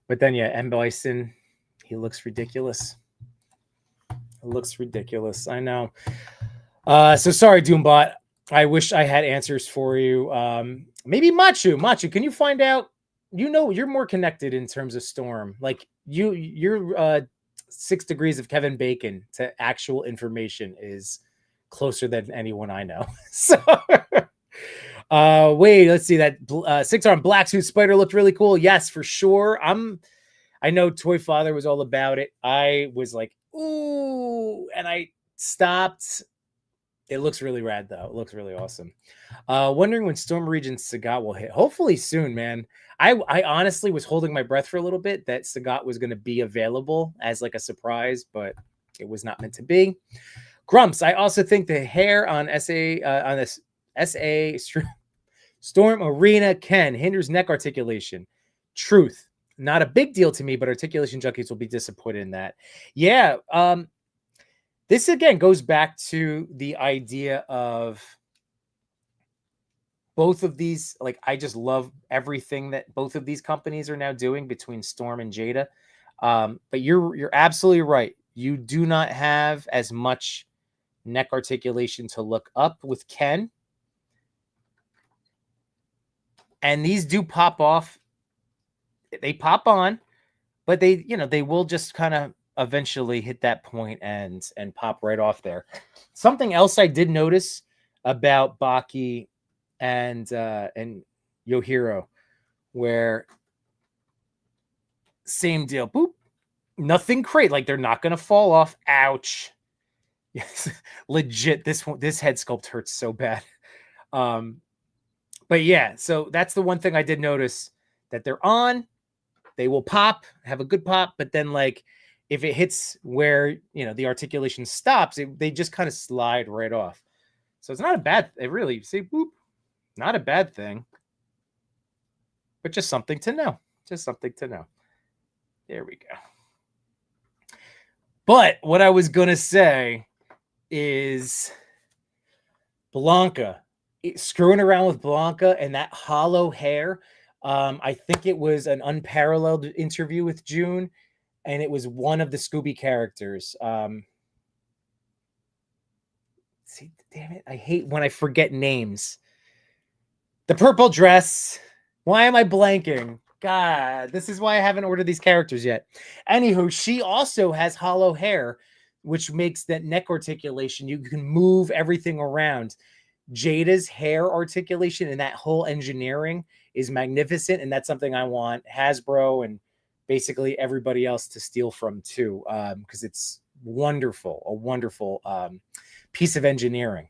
But then, yeah, M. Bison, he looks ridiculous. It looks ridiculous. I know. So sorry, Doombot. I wish I had answers for you. Maybe Machu, can you find out? You know, you're more connected in terms of Storm. Like you're 6 degrees of Kevin Bacon to actual information is closer than anyone I know. So wait, let's see that 6-arm black suit spider looked really cool. Yes, for sure. I know Toy Father was all about it. I was like, ooh, and I stopped. It looks really rad, though. It looks really awesome. Wondering when Storm Regent Sagat will hit. Hopefully soon, man. I honestly was holding my breath for a little bit that Sagat was going to be available as like a surprise, but it was not meant to be. Grumps, I also think the hair on this Storm Arena Ken hinders neck articulation. Truth. Not a big deal to me, but articulation junkies will be disappointed in that. Yeah. This again goes back to the idea of both of these. Like, I just love everything that both of these companies are now doing between Storm and Jada. But you're absolutely right. You do not have as much neck articulation to look up with Ken. And these do pop off. They pop on, but they will just kind of eventually hit that point and pop right off there. Something else I did notice about Baki and Yohiro, where same deal. Boop. Nothing great. Like, they're not going to fall off. Ouch. Yes. Legit. This head sculpt hurts so bad. But yeah, so that's the one thing I did notice, that they're on, they will pop, have a good pop, but then, like, if it hits where, the articulation stops, they just kind of slide right off. So it's not a bad, it really, see, boop, not a bad thing, but just something to know. Just something to know. There we go. But what I was going to say is Blanca. Screwing around with Blanca and that hollow hair. I think it was an unparalleled interview with June, and it was one of the Scooby characters. See, damn it, I hate when I forget names. The purple dress. Why am I blanking? God, this is why I haven't ordered these characters yet. Anywho, she also has hollow hair, which makes that neck articulation. You can move everything around. Jada's hair articulation and that whole engineering is magnificent, and that's something I want Hasbro and basically everybody else to steal from too, because it's wonderful, a wonderful piece of engineering.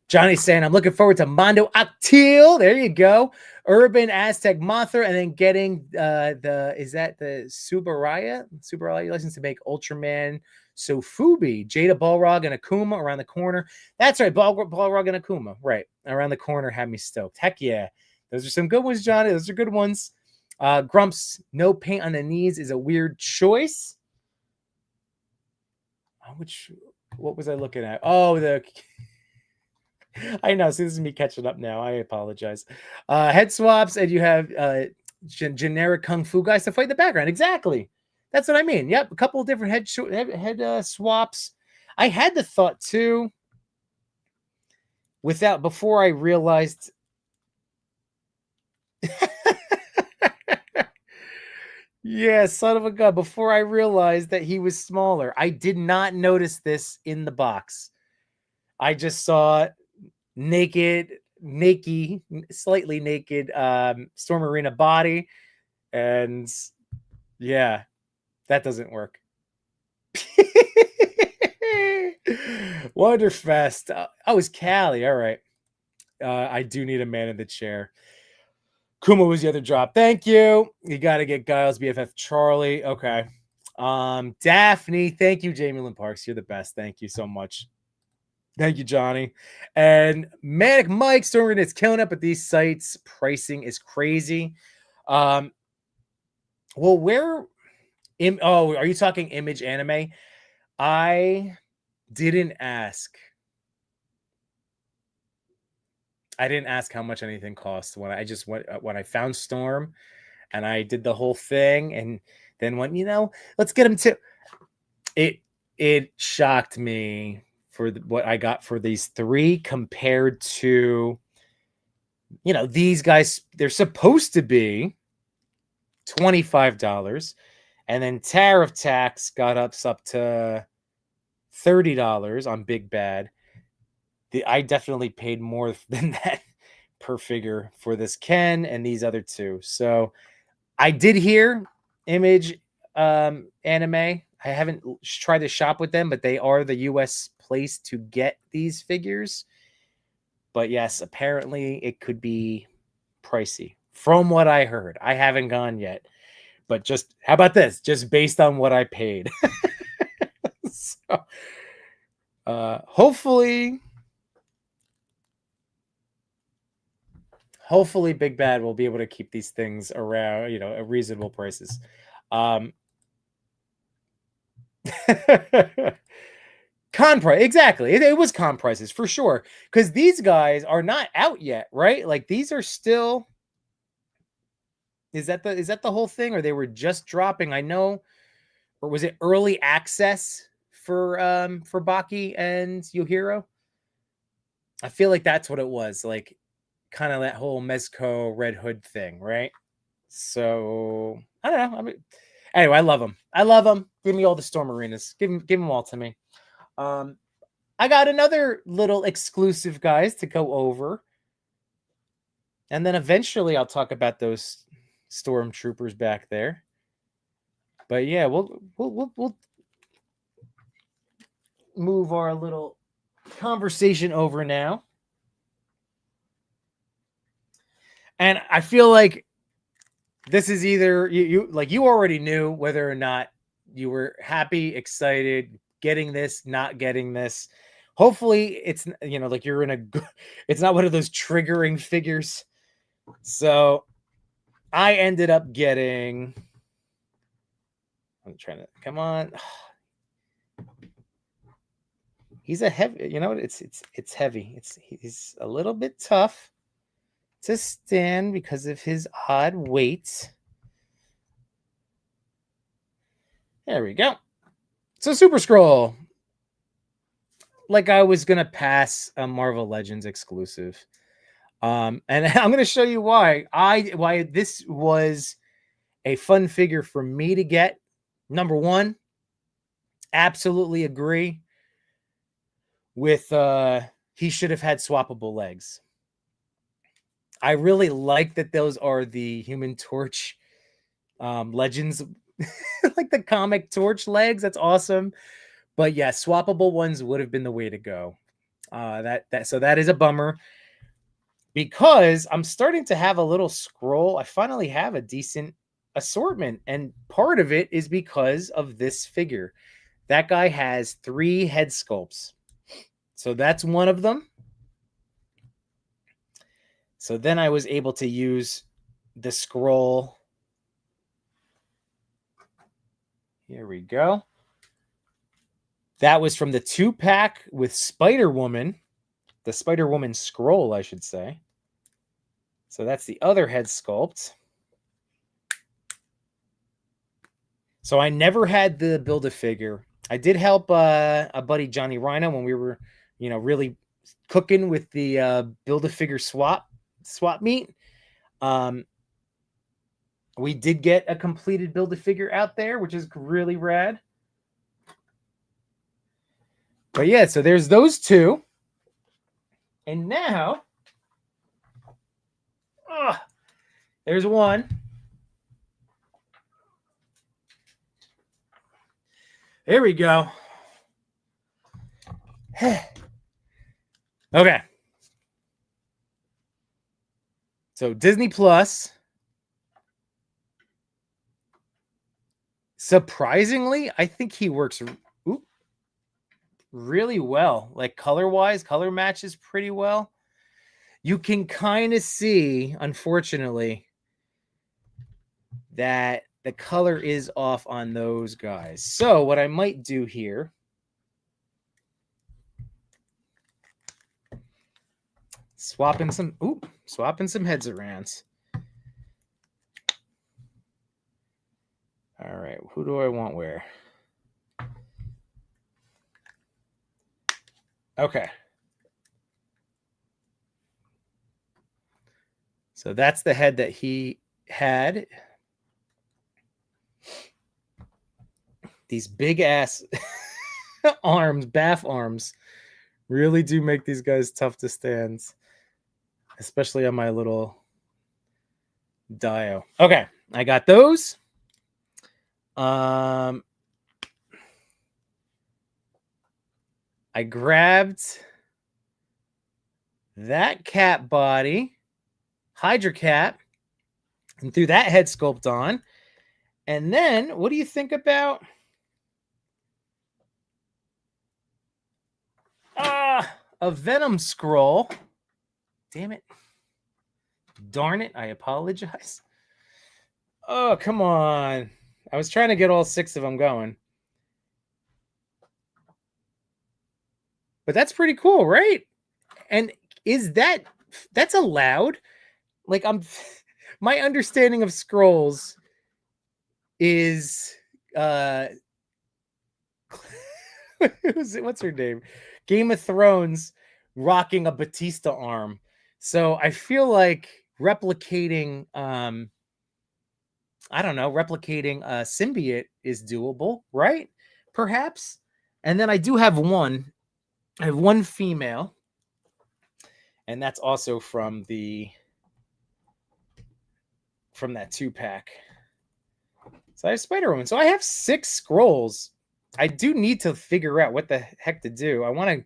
Johnny's saying, I'm looking forward to Mondo Actil. There you go. Urban Aztec Mothra, and then getting is that the Subaraya license to make Ultraman Sofubi, Jada, Balrog, and Akuma around the corner. That's right, Balrog and Akuma, right around the corner had me stoked. Heck yeah, those are some good ones, Johnny. Those are good ones. Grumps, no paint on the knees is a weird choice. What was I looking at? Oh, I know. See, this is me catching up now. I apologize. Head swaps, and you have generic kung fu guys to fight in the background. Exactly. That's what I mean. Yep, a couple of different head swaps. I had the thought too, before I realized. Yeah, son of a gun. Before I realized that he was smaller, I did not notice this in the box. I just saw slightly naked Storm Arena body, and yeah, that doesn't work. Wonderfest. Oh, it's Callie. All right. I do need a man in the chair. Kuma was the other drop. Thank you. You got to get Giles, BFF Charlie. Okay. Daphne. Thank you, Jamie Lynn Parks. You're the best. Thank you so much. Thank you, Johnny. And Manic Mike Storming, it's killing up at these sites. Pricing is crazy. Well, are you talking Image Anime? I didn't ask. I didn't ask how much anything cost when I found Storm, and I did the whole thing, and then went, let's get him to it. It shocked me for what I got for these three compared to, these guys, they're supposed to be $25, and then tariff tax got us up to $30 on Big Bad. I definitely paid more than that per figure for this Ken and these other two. So I did hear Image Anime. I haven't tried to shop with them, but they are the US place to get these figures. But yes, apparently it could be pricey from what I heard. I haven't gone yet, but just how about this? Just based on what I paid. So Hopefully Big Bad will be able to keep these things around, at reasonable prices. Con price, exactly. It was con prices for sure, because these guys are not out yet, right? Like these are still. Is that the whole thing, or they were just dropping? I know, or was it early access for Baki and Yohiro? I feel like that's what it was, like kind of that whole Mezco Red Hood thing, right? So I don't know. I mean, anyway, I love them. I love them. Give me all the Storm Arenas. Give them all to me. I got another little exclusive, guys, to go over, and then eventually I'll talk about those stormtroopers back there. But yeah, we'll move our little conversation over now. And I feel like this is either you already knew whether or not you were happy, excited, getting this, not getting this. Hopefully it's, like you're in it's not one of those triggering figures. So I ended up getting, I'm trying to, come on. He's a heavy, it's heavy. He's a little bit tough to stand because of his odd weight. There we go. So Super Scroll. Like I was going to pass a Marvel Legends exclusive. And I'm going to show you why this was a fun figure for me to get. Number one, absolutely agree with he should have had swappable legs. I really like that those are the Human Torch Legends, like the comic Torch legs. That's awesome. But yeah, swappable ones would have been the way to go. So that is a bummer, because I'm starting to have a little scroll. I finally have a decent assortment, and part of it is because of this figure. That guy has 3 head sculpts. So that's one of them. So then I was able to use the scroll. Here we go. That was from the 2-pack with Spider-Woman. The Spider-Woman scroll, I should say. So that's the other head sculpt. So I never had the Build-A-Figure. I did help a buddy, Johnny Rhino, when we were, really cooking with the Build-A-Figure swap meet. We did get a completed Build-A-Figure out there, which is really rad. But yeah, so there's those 2. And now, there's one. There we go. Okay. So Disney Plus. Surprisingly, I think he works really well. Like color-wise, color matches pretty well. You can kind of see, unfortunately, that the color is off on those guys. So what I might do here, swapping some heads around. All right, who do I want where? Okay. So that's the head that he had. These big ass arms, bath arms, really do make these guys tough to stand, especially on my little Dio. Okay, I got those. I grabbed that cat body, Hydra Cat, and threw that head sculpt on. And then, what do you think about a Venom scroll. Damn it. Darn it. I apologize. Oh, come on. I was trying to get all 6 of them going. But that's pretty cool, right? And is that's allowed? Like, my understanding of scrolls is what's her name? Game of Thrones rocking a Batista arm. So I feel like replicating I don't know, replicating a symbiote is doable, right? Perhaps. And then I do have one. I have one female, and that's also from that 2-pack. So I have Spider-Woman. So I have 6 scrolls. I do need to figure out what the heck to do. I want to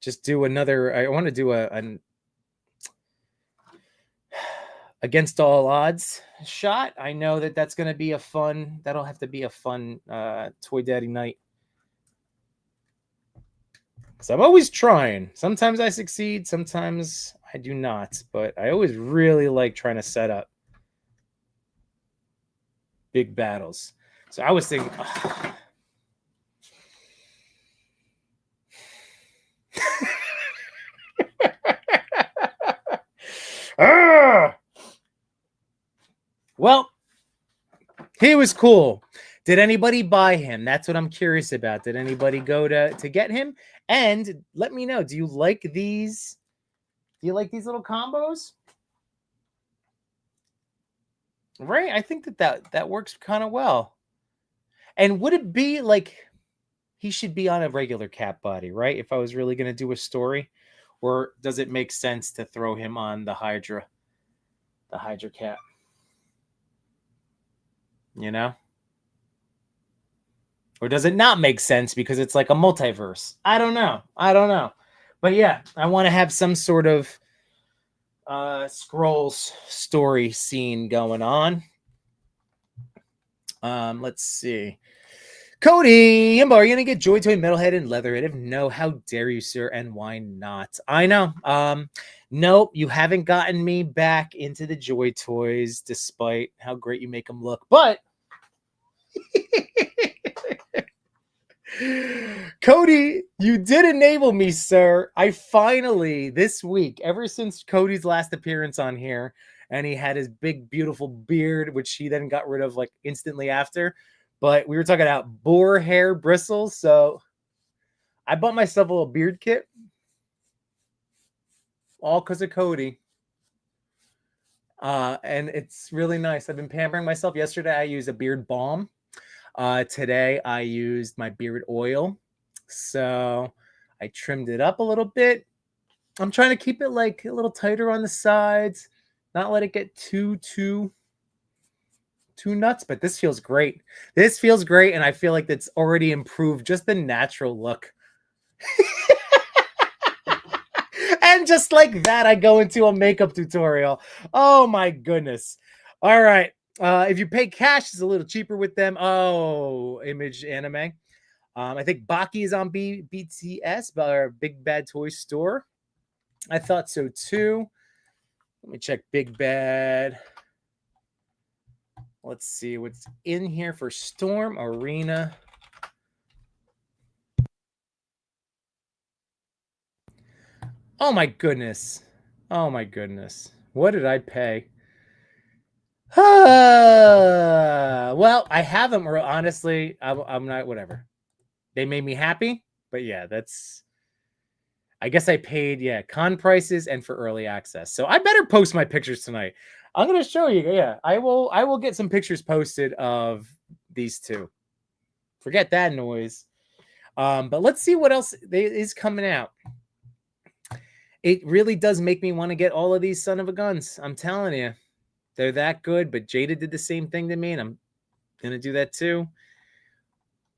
just do another. I want to do an against all odds shot. I know that's going to be that'll have to be a fun Toy Daddy night. So I'm always trying. Sometimes I succeed, sometimes I do not. But I always really like trying to set up big battles. So I was thinking, well, he was cool. Did anybody buy him? That's what I'm curious about. Did anybody go to get him? And let me know. Do you like these? Do you like these little combos? Right? I think that works kind of well. And would it be like he should be on a regular cat body, right? If I was really going to do a story, or does it make sense to throw him on the Hydra cat? You know? Or does it not make sense because it's like a multiverse? I don't know. But yeah, I want to have some sort of Scrolls story scene going on. Let's see. Cody, Imbo, are you gonna get Joy Toy, Metalhead, and Leatherhead? If no, how dare you, sir? And why not? I know. Nope, you haven't gotten me back into the Joy Toys, despite how great you make them look. But Cody, you did enable me, sir. I finally, this week, ever since Cody's last appearance on here, and he had his big, beautiful beard, which he then got rid of like instantly after. But we were talking about boar hair bristles. So I bought myself a little beard kit. All because of Cody. And it's really nice. I've been pampering myself. Yesterday, I used a beard balm. Today, I used my beard oil. So I trimmed it up a little bit. I'm trying to keep it like a little tighter on the sides, not let it get too nuts, but this feels great. This feels great, and I feel like that's already improved just the natural look. And just like that, I go into a makeup tutorial. Oh my goodness. All right. If you pay cash, it's a little cheaper with them. Oh, Image Anime. I think Baki is on BTS, or Big Bad Toy Store. I thought so too. Let me check Big Bad. Let's see what's in here for Storm Arena. Oh my goodness. Oh my goodness. What did I pay? Well, I have them. Honestly, I'm not, whatever. They made me happy, but yeah, I guess I paid, con prices and for early access. So I better post my pictures tonight. I'm going to show you. Yeah, I will get some pictures posted of these two. Forget that noise. But let's see what else is coming out. It really does make me want to get all of these son of a guns. I'm telling you. They're that good, but Jada did the same thing to me, and I'm going to do that too.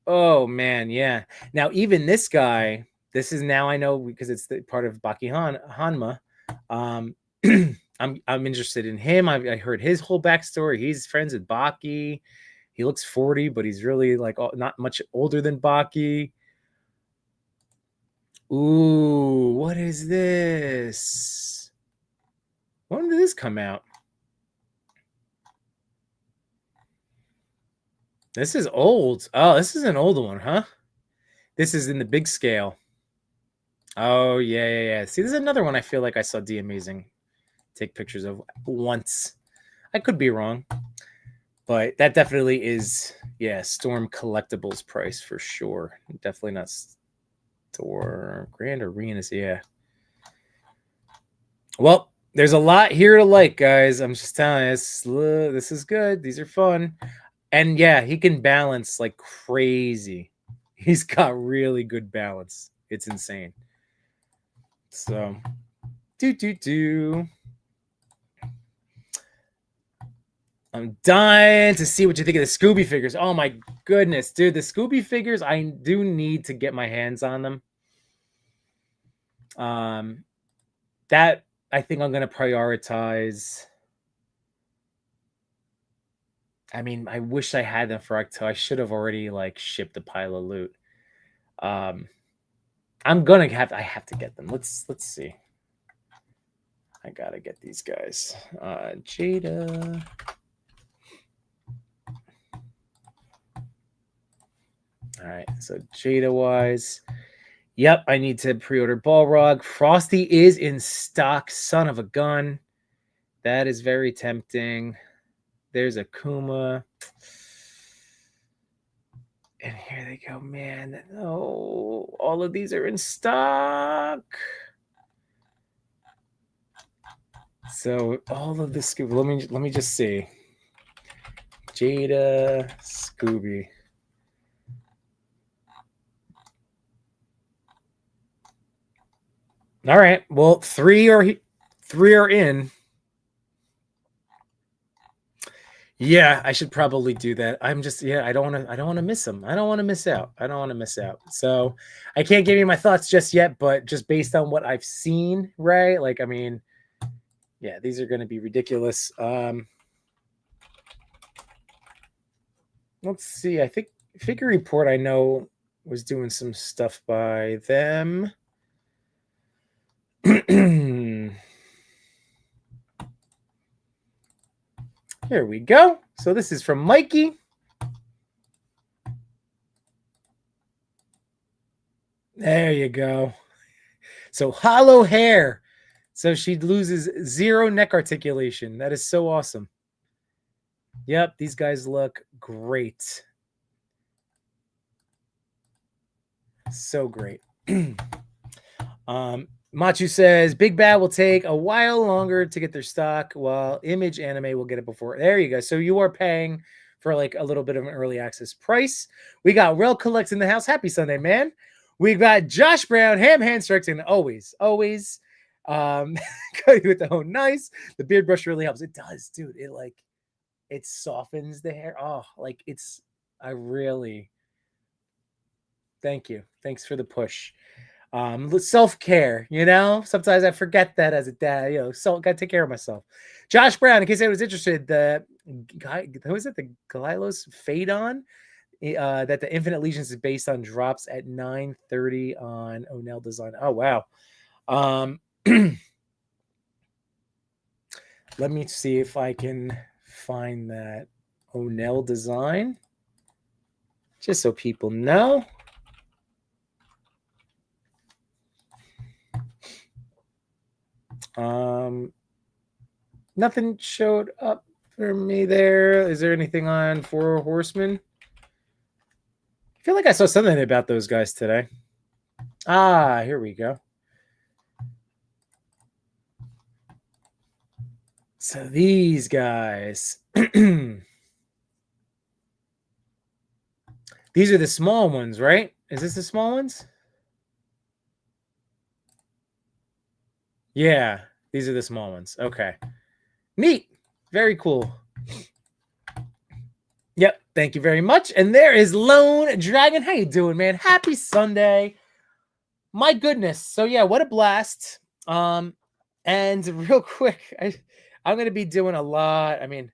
Oh, man, yeah. Now, even this guy, this is now I know because it's the part of Baki Hanma. I'm interested in him. I heard his whole backstory. He's friends with Baki. He looks 40, but he's really like not much older than Baki. Ooh, what is this? When did this come out? This is old. Oh, this is an old one, huh? This is in the big scale. Oh, yeah. See, this is another one I feel like I saw D Amazing take pictures of once. I could be wrong, but that definitely is, Storm Collectibles price for sure. Definitely not Storm Grand Arenas, yeah. Well, there's a lot here to like, guys. I'm just telling you, this is good. These are fun. And yeah, he can balance like crazy. He's got really good balance. It's insane. So, do. I'm dying to see what you think of the Scooby figures. Oh my goodness, dude. The Scooby figures, I do need to get my hands on them. That I think I'm going to prioritize. I mean, I wish I had them for October. I should have already like shipped a pile of loot. I'm gonna I have to get them. Let's see. I gotta get these guys. Jada. All right, so Jada wise. Yep, I need to pre-order Balrog. Frosty is in stock, son of a gun. That is very tempting. There's a Kuma. And here they go, man. Oh, all of these are in stock. So all of the Scooby. Let me just see. Jada, Scooby. All right. Well, three are in. Yeah, I should probably do that. I'm just I don't want to miss them. I don't want to miss out. So I can't give you my thoughts just yet, but just based on what I've seen, right? Like, I mean, yeah, these are going to be ridiculous. Let's see. I think Figure Report, I know, was doing some stuff by them. Here we go. So this is from Mikey. There you go. So hollow hair. So she loses 0 neck articulation. That is so awesome. Yep, these guys look great. So great. Machu says Big Bad will take a while longer to get their stock, while Image Anime will get it before. There you go. So you are paying for like a little bit of an early access price. We got Rel Collects in the house. Happy Sunday, man. We got Josh Brown, Ham Hand Strikes, and always. Cody with the home, nice. The beard brush really helps. It does, dude. It softens the hair. Oh, like I really thank you. Thanks for the push. Self-care, sometimes I forget that as a dad, so gotta take care of myself. Josh Brown, in case anyone was interested, the guy, who is it? The Galilos Phaedon, that the Infinite Legions is based on, drops at 9:30 on Onell Design. Oh wow. Let me see if I can find that Onell Design, just so people know. Nothing showed up for me there. Is there anything on Four Horsemen? I feel like I saw something about those guys today. Here we go. So these guys. These are the small ones, right? Is this the small ones? Yeah, these are the small ones. Okay. Neat. Very cool. Yep. Thank you very much. And there is Lone Dragon. How you doing, man? Happy Sunday. My goodness. So yeah, what a blast. And real quick, I'm going to be doing a lot. I mean,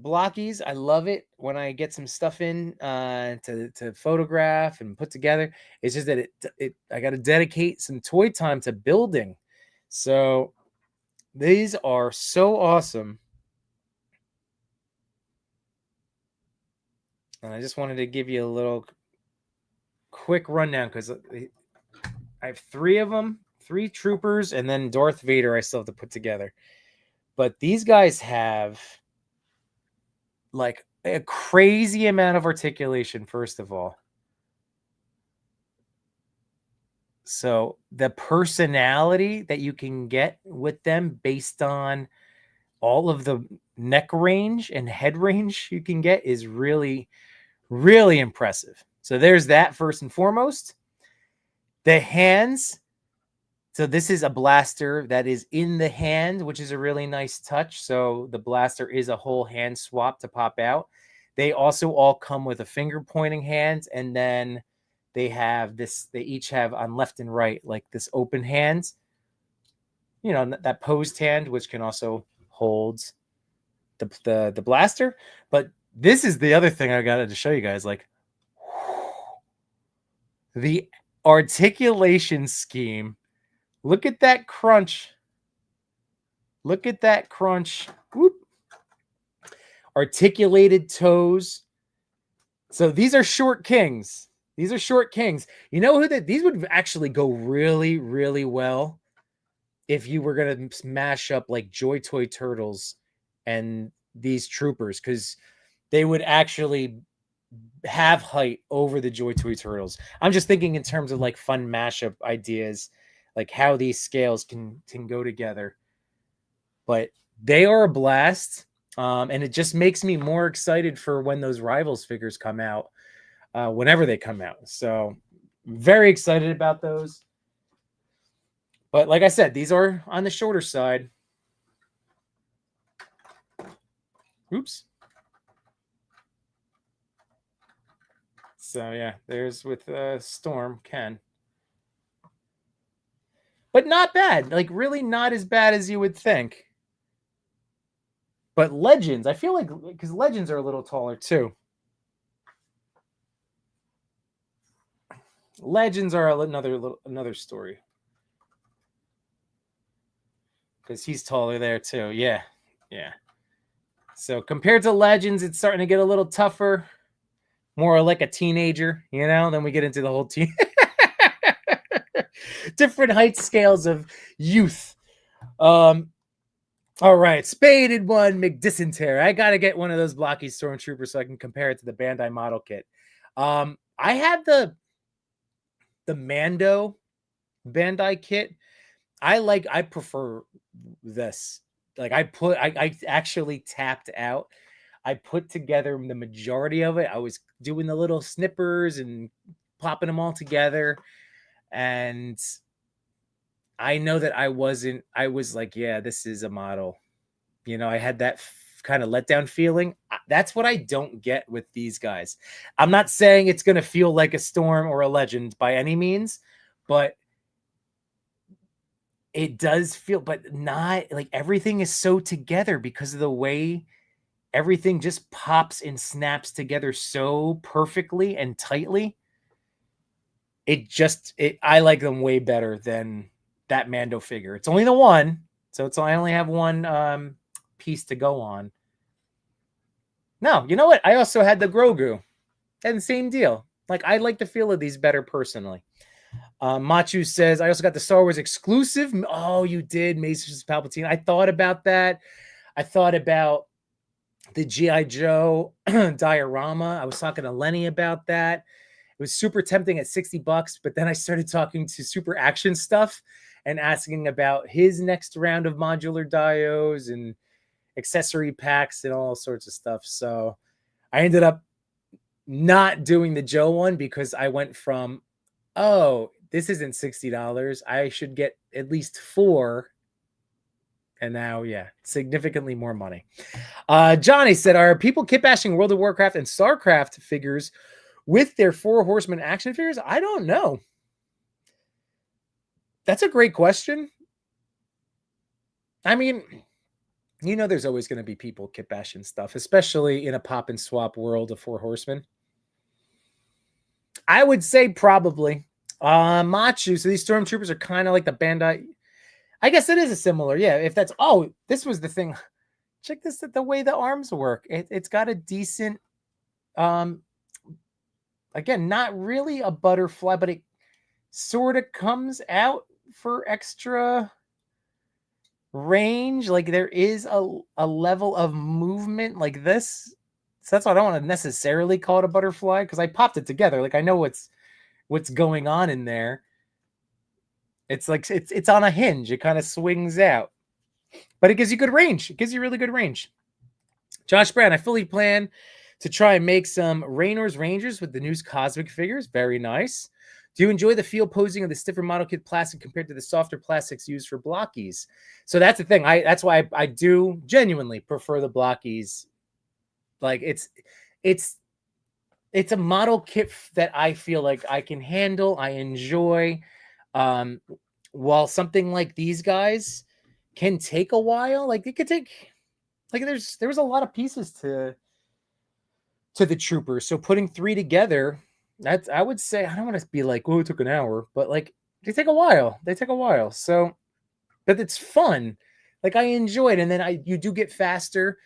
Blockies, I love it when I get some stuff in to photograph and put together. It's just that I got to dedicate some toy time to building. So these are so awesome. And I just wanted to give you a little quick rundown because I have 3 of them, 3 troopers, and then Darth Vader I still have to put together. But these guys have like a crazy amount of articulation, first of all. So the personality that you can get with them based on all of the neck range and head range you can get is really, really impressive. So there's that first and foremost. The hands. So this is a blaster that is in the hand, which is a really nice touch. So the blaster is a whole hand swap to pop out. They also all come with a finger pointing hand, and then they have this, they each have on left and right, like this open hands, you know, that posed hand, which can also hold the blaster. But this is the other thing I got to show you guys, like the articulation scheme. Look at that crunch. Look at that crunch. Whoop. Articulated toes. So these are short kings. These are short kings. You know who that? These would actually go really, really well if you were going to mash up like Joy Toy Turtles and these troopers, because they would actually have height over the Joy Toy Turtles. I'm just thinking in terms of like fun mashup ideas, like how these scales can go together. But they are a blast, and it just makes me more excited for when those Rivals figures come out, whenever they come out. So very excited about those. But like I said, these are on the shorter side. Oops. So yeah, there's with Storm Ken. But not bad. Like really not as bad as you would think. But Legends, I feel like, because Legends are a little taller too. Legends are another story. Because he's taller there too. Yeah. Yeah. So compared to Legends, it's starting to get a little tougher. More like a teenager, you know? Then we get into the whole different height scales of youth. All right, Spaded One McDysentery. I gotta get one of those blocky Stormtroopers so I can compare it to the Bandai model kit. I have the Mando Bandai kit. I prefer this. Like I actually tapped out. I put together the majority of it. I was doing the little snippers and popping them all together. And I know that I was like, yeah, this is a model. You know, I had that kind of letdown feeling. That's what I don't get with these guys. I'm not saying it's going to feel like a Storm or a Legend by any means, but it does feel, but not like everything is so together because of the way everything just pops and snaps together so perfectly and tightly. I like them way better than that Mando figure. It's only the one, so I only have one piece to go on. No, you know what? I also had the Grogu, and same deal. Like I like the feel of these better personally. Machu says, I also got the Star Wars exclusive. Oh, you did, Mace's Palpatine. I thought about that. I thought about the G.I. Joe diorama. I was talking to Lenny about that. It was super tempting at $60, but then I started talking to Super Action Stuff and asking about his next round of modular dios and accessory packs and all sorts of stuff. So I ended up not doing the Joe one because I went from, oh, this isn't $60. I should get at least 4. And now, yeah, significantly more money. Johnny said, are people kit bashing World of Warcraft and StarCraft figures with their 4 Horsemen action figures? I don't know. That's a great question. I mean, You know, there's always going to be people kit bashing stuff, especially in a pop and swap world of Four Horsemen. I would say probably Machu. So these stormtroopers are kind of like the Bandai. I guess it is a similar. Yeah. If that's, oh, this was the thing. Check this, the way the arms work. It's got a decent, again, not really a butterfly, but it sort of comes out for extra range. Like there is a level of movement like this. So that's why I don't want to necessarily call it a butterfly, because I popped it together. Like I know what's going on in there. It's like it's on a hinge. It kind of swings out, but it gives you good range. It gives you really good range. Josh Brown, I fully plan to try and make some Raynor's Rangers with the new Cosmic figures. Very nice. Do you enjoy the feel posing of the stiffer model kit plastic compared to the softer plastics used for Blockies? So that's the thing. That's why I do genuinely prefer the Blockies. Like it's a model kit that I feel like I can handle. I enjoy. While something like these guys can take a while, like it could take, like there was a lot of pieces to the troopers. So putting 3 together, that's, I would say, I don't want to be like, oh, it took an hour, but like they take a while. They take a while. So, but it's fun. Like I enjoyed, and then you do get faster.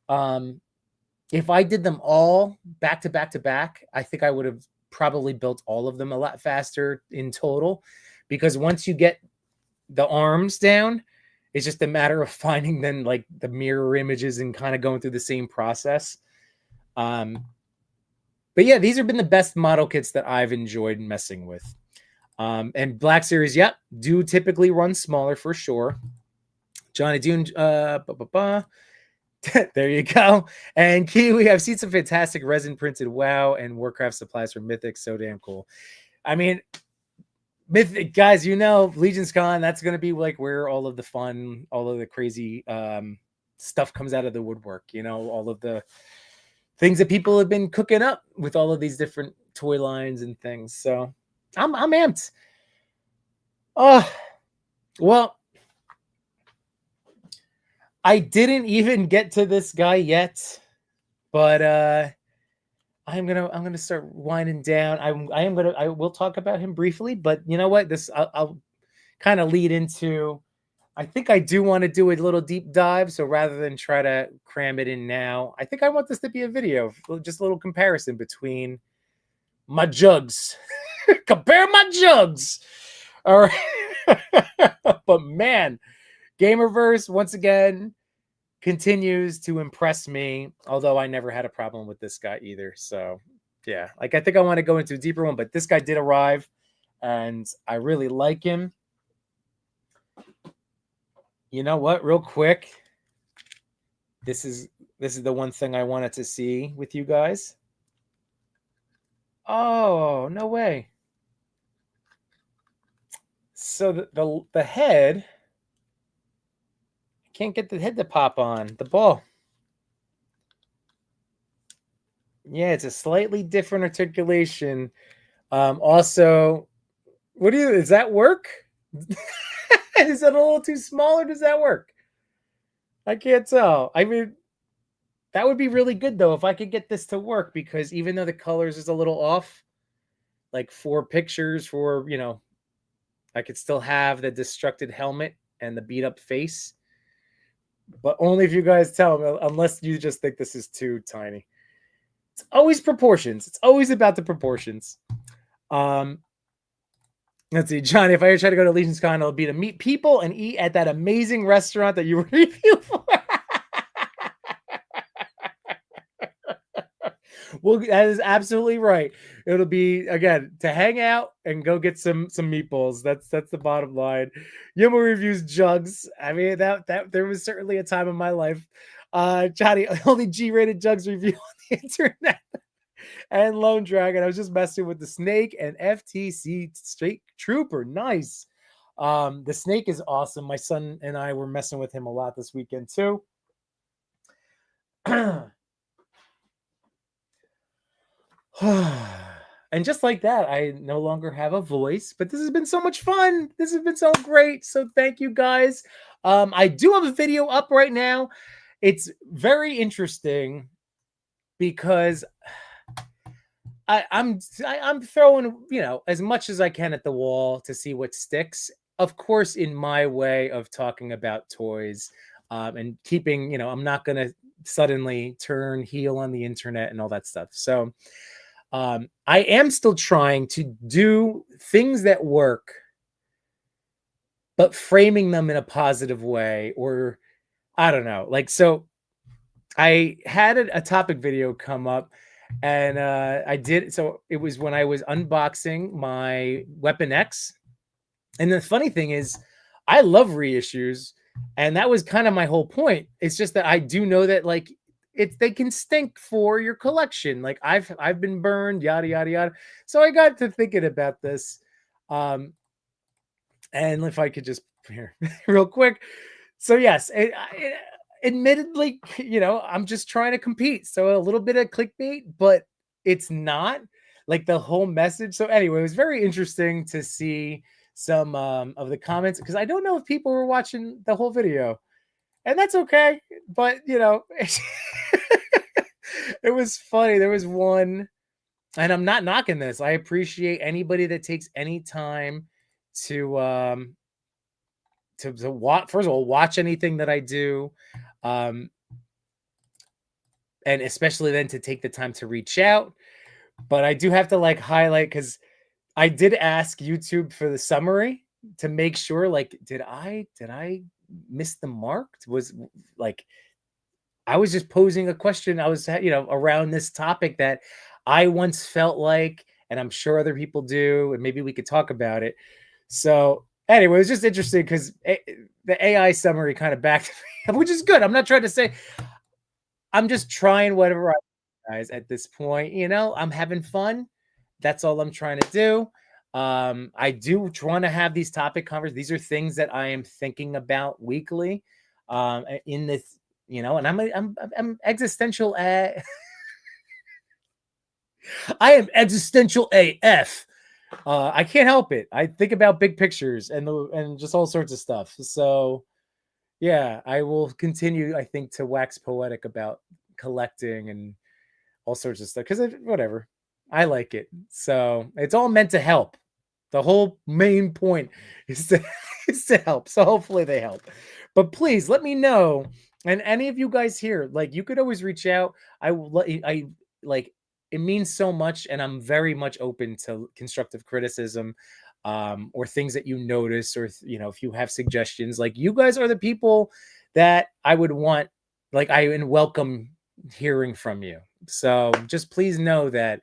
If I did them all back to back to back, I think I would have probably built all of them a lot faster in total, because once you get the arms down, it's just a matter of finding then like the mirror images and kind of going through the same process. But yeah, these have been the best model kits that I've enjoyed messing with. And Black Series, yep, do typically run smaller for sure. Johnny Dune, there you go. And Kiwi, I've seen some fantastic resin printed WoW and Warcraft supplies from Mythic. So damn cool. I mean, Mythic guys, you know, Legion's Con, that's going to be like where all of the fun, all of the crazy stuff comes out of the woodwork. You know, all of the things that people have been cooking up with all of these different toy lines and things. So I'm amped. Oh, well, I didn't even get to this guy yet, but I'm gonna start winding down. I will talk about him briefly, but you know what? I'll kind of lead into. I think I do want to do a little deep dive. So rather than try to cram it in now, I think I want this to be a video, just a little comparison between my jugs. Compare my jugs. All right. But man, Gamerverse once again continues to impress me, although I never had a problem with this guy either. So yeah, like I think I want to go into a deeper one, but this guy did arrive and I really like him. You know what? Real quick, this is the one thing I wanted to see with you guys. Oh, no way. So the head, I can't get the head to pop on the ball. Yeah, it's a slightly different articulation. Also, does that work? Is that a little too small, or does that work? I can't tell. I mean, that would be really good though if I could get this to work, because even though the colors is a little off, like 4 pictures for, you know, I could still have the destructed helmet and the beat up face, but only if you guys tell me, unless you just think this is too tiny. It's always proportions. It's always about the proportions. Let's see, Johnny, if I ever try to go to Legion's Con, it'll be to meet people and eat at that amazing restaurant that you were reviewing for. Well, that is absolutely right. It'll be, again, to hang out and go get some meatballs. That's the bottom line. Yuma reviews jugs. I mean, that there was certainly a time in my life. Johnny, only G-rated jugs review on the internet. And Lone Dragon, I was just messing with the Snake and FTC Straight Trooper. Nice. The Snake is awesome. My son and I were messing with him a lot this weekend too. And just like that, I no longer have a voice, but this has been so much fun. This has been so great. So thank you guys. I do have a video up right now. It's very interesting because I'm throwing, as much as I can at the wall to see what sticks. Of course, in my way of talking about toys, and keeping, I'm not going to suddenly turn heel on the internet and all that stuff. So I am still trying to do things that work, but framing them in a positive way, or I don't know. So I had a topic video come up, and I did. So it was when I was unboxing my Weapon X. And the funny thing is, I love reissues, and that was kind of my whole point. It's just that I do know that they can stink for your collection. Like I've been burned, yada yada yada. So I got to thinking about this, and if I could just here real quick. So yes, admittedly, I'm just trying to compete. So a little bit of clickbait, but it's not like the whole message. So anyway, it was very interesting to see some of the comments, because I don't know if people were watching the whole video, and that's okay. But it was funny. There was one, and I'm not knocking this. I appreciate anybody that takes any time to watch. First of all, watch anything that I do, and especially then to take the time to reach out. But I do have to highlight, because I did ask YouTube for the summary to make sure, did I miss the mark? Was I was just posing a question. I was, around this topic that I once felt like, and I'm sure other people do, and maybe we could talk about it. So anyway, it was just interesting because the AI summary kind of backed me, which is good. I'm not trying to say, I'm just trying whatever I guys at this point. I'm having fun. That's all I'm trying to do. I do want to have these topic conversations. These are things that I am thinking about weekly, in this, and I'm existential. I am existential AF. I can't help it. I think about big pictures and just all sorts of stuff. So yeah, I will continue, I think, to wax poetic about collecting and all sorts of stuff, because whatever, I like it. So it's all meant to help. The whole main point is to is to help. So hopefully they help. But please let me know. And any of you guys here, you could always reach out. I it means so much, and I'm very much open to constructive criticism, or things that you notice, or if you have suggestions. You guys are the people that I would want, I welcome hearing from you. So just please know that,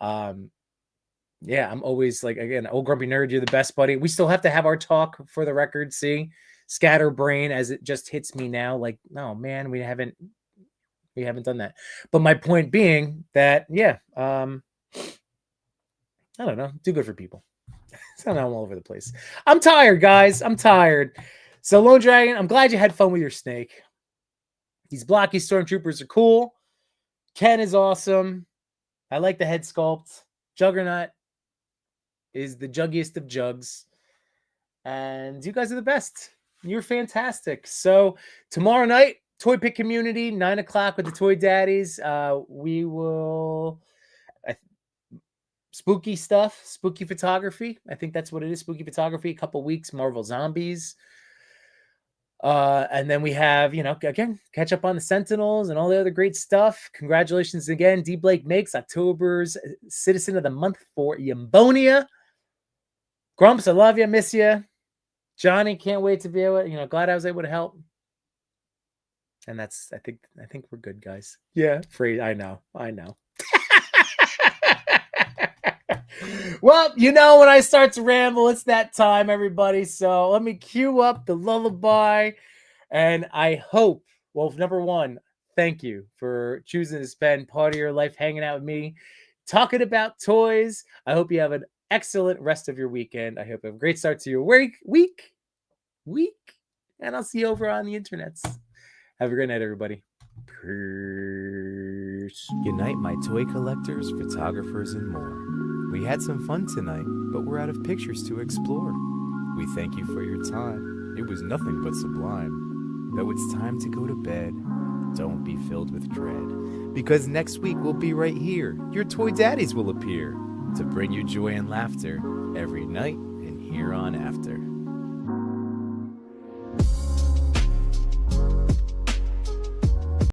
yeah, I'm always, again, old grumpy nerd, you're the best, buddy. We still have to have our talk, for the record. See, scatterbrain, as it just hits me now, oh man, we haven't done that. But my point being that, yeah, I don't know, do good for people. So I'm all over the place. I'm tired, guys. I'm tired. So Lone Dragon, I'm glad you had fun with your snake. These blocky stormtroopers are cool. Ken is awesome. I like the head sculpt. Juggernaut is the juggiest of jugs. And you guys are the best. You're fantastic. So tomorrow night, Toy Pick Community, 9 o'clock with the Toy Daddies. We will... spooky stuff, spooky photography. I think that's what it is. Spooky photography. A couple weeks, Marvel Zombies. And then we have, again, catch up on the Sentinels and all the other great stuff. Congratulations again. D. Blake makes October's Citizen of the Month for Yambonia. Grumps, I love you. Miss you. Johnny, can't wait to be able to, glad I was able to help. And that's, I think we're good, guys. Yeah. Free. I know. Well, when I start to ramble, it's that time, everybody. So let me cue up the lullaby. And I hope, well, number one, thank you for choosing to spend part of your life hanging out with me, talking about toys. I hope you have an excellent rest of your weekend. I hope you have a great start to your week. And I'll see you over on the internets. Have a great night, everybody. Peace. Unite my toy collectors, photographers, and more. We had some fun tonight, but we're out of pictures to explore. We thank you for your time. It was nothing but sublime. Though it's time to go to bed, don't be filled with dread, because next week we'll be right here. Your toy daddies will appear to bring you joy and laughter every night and here on after.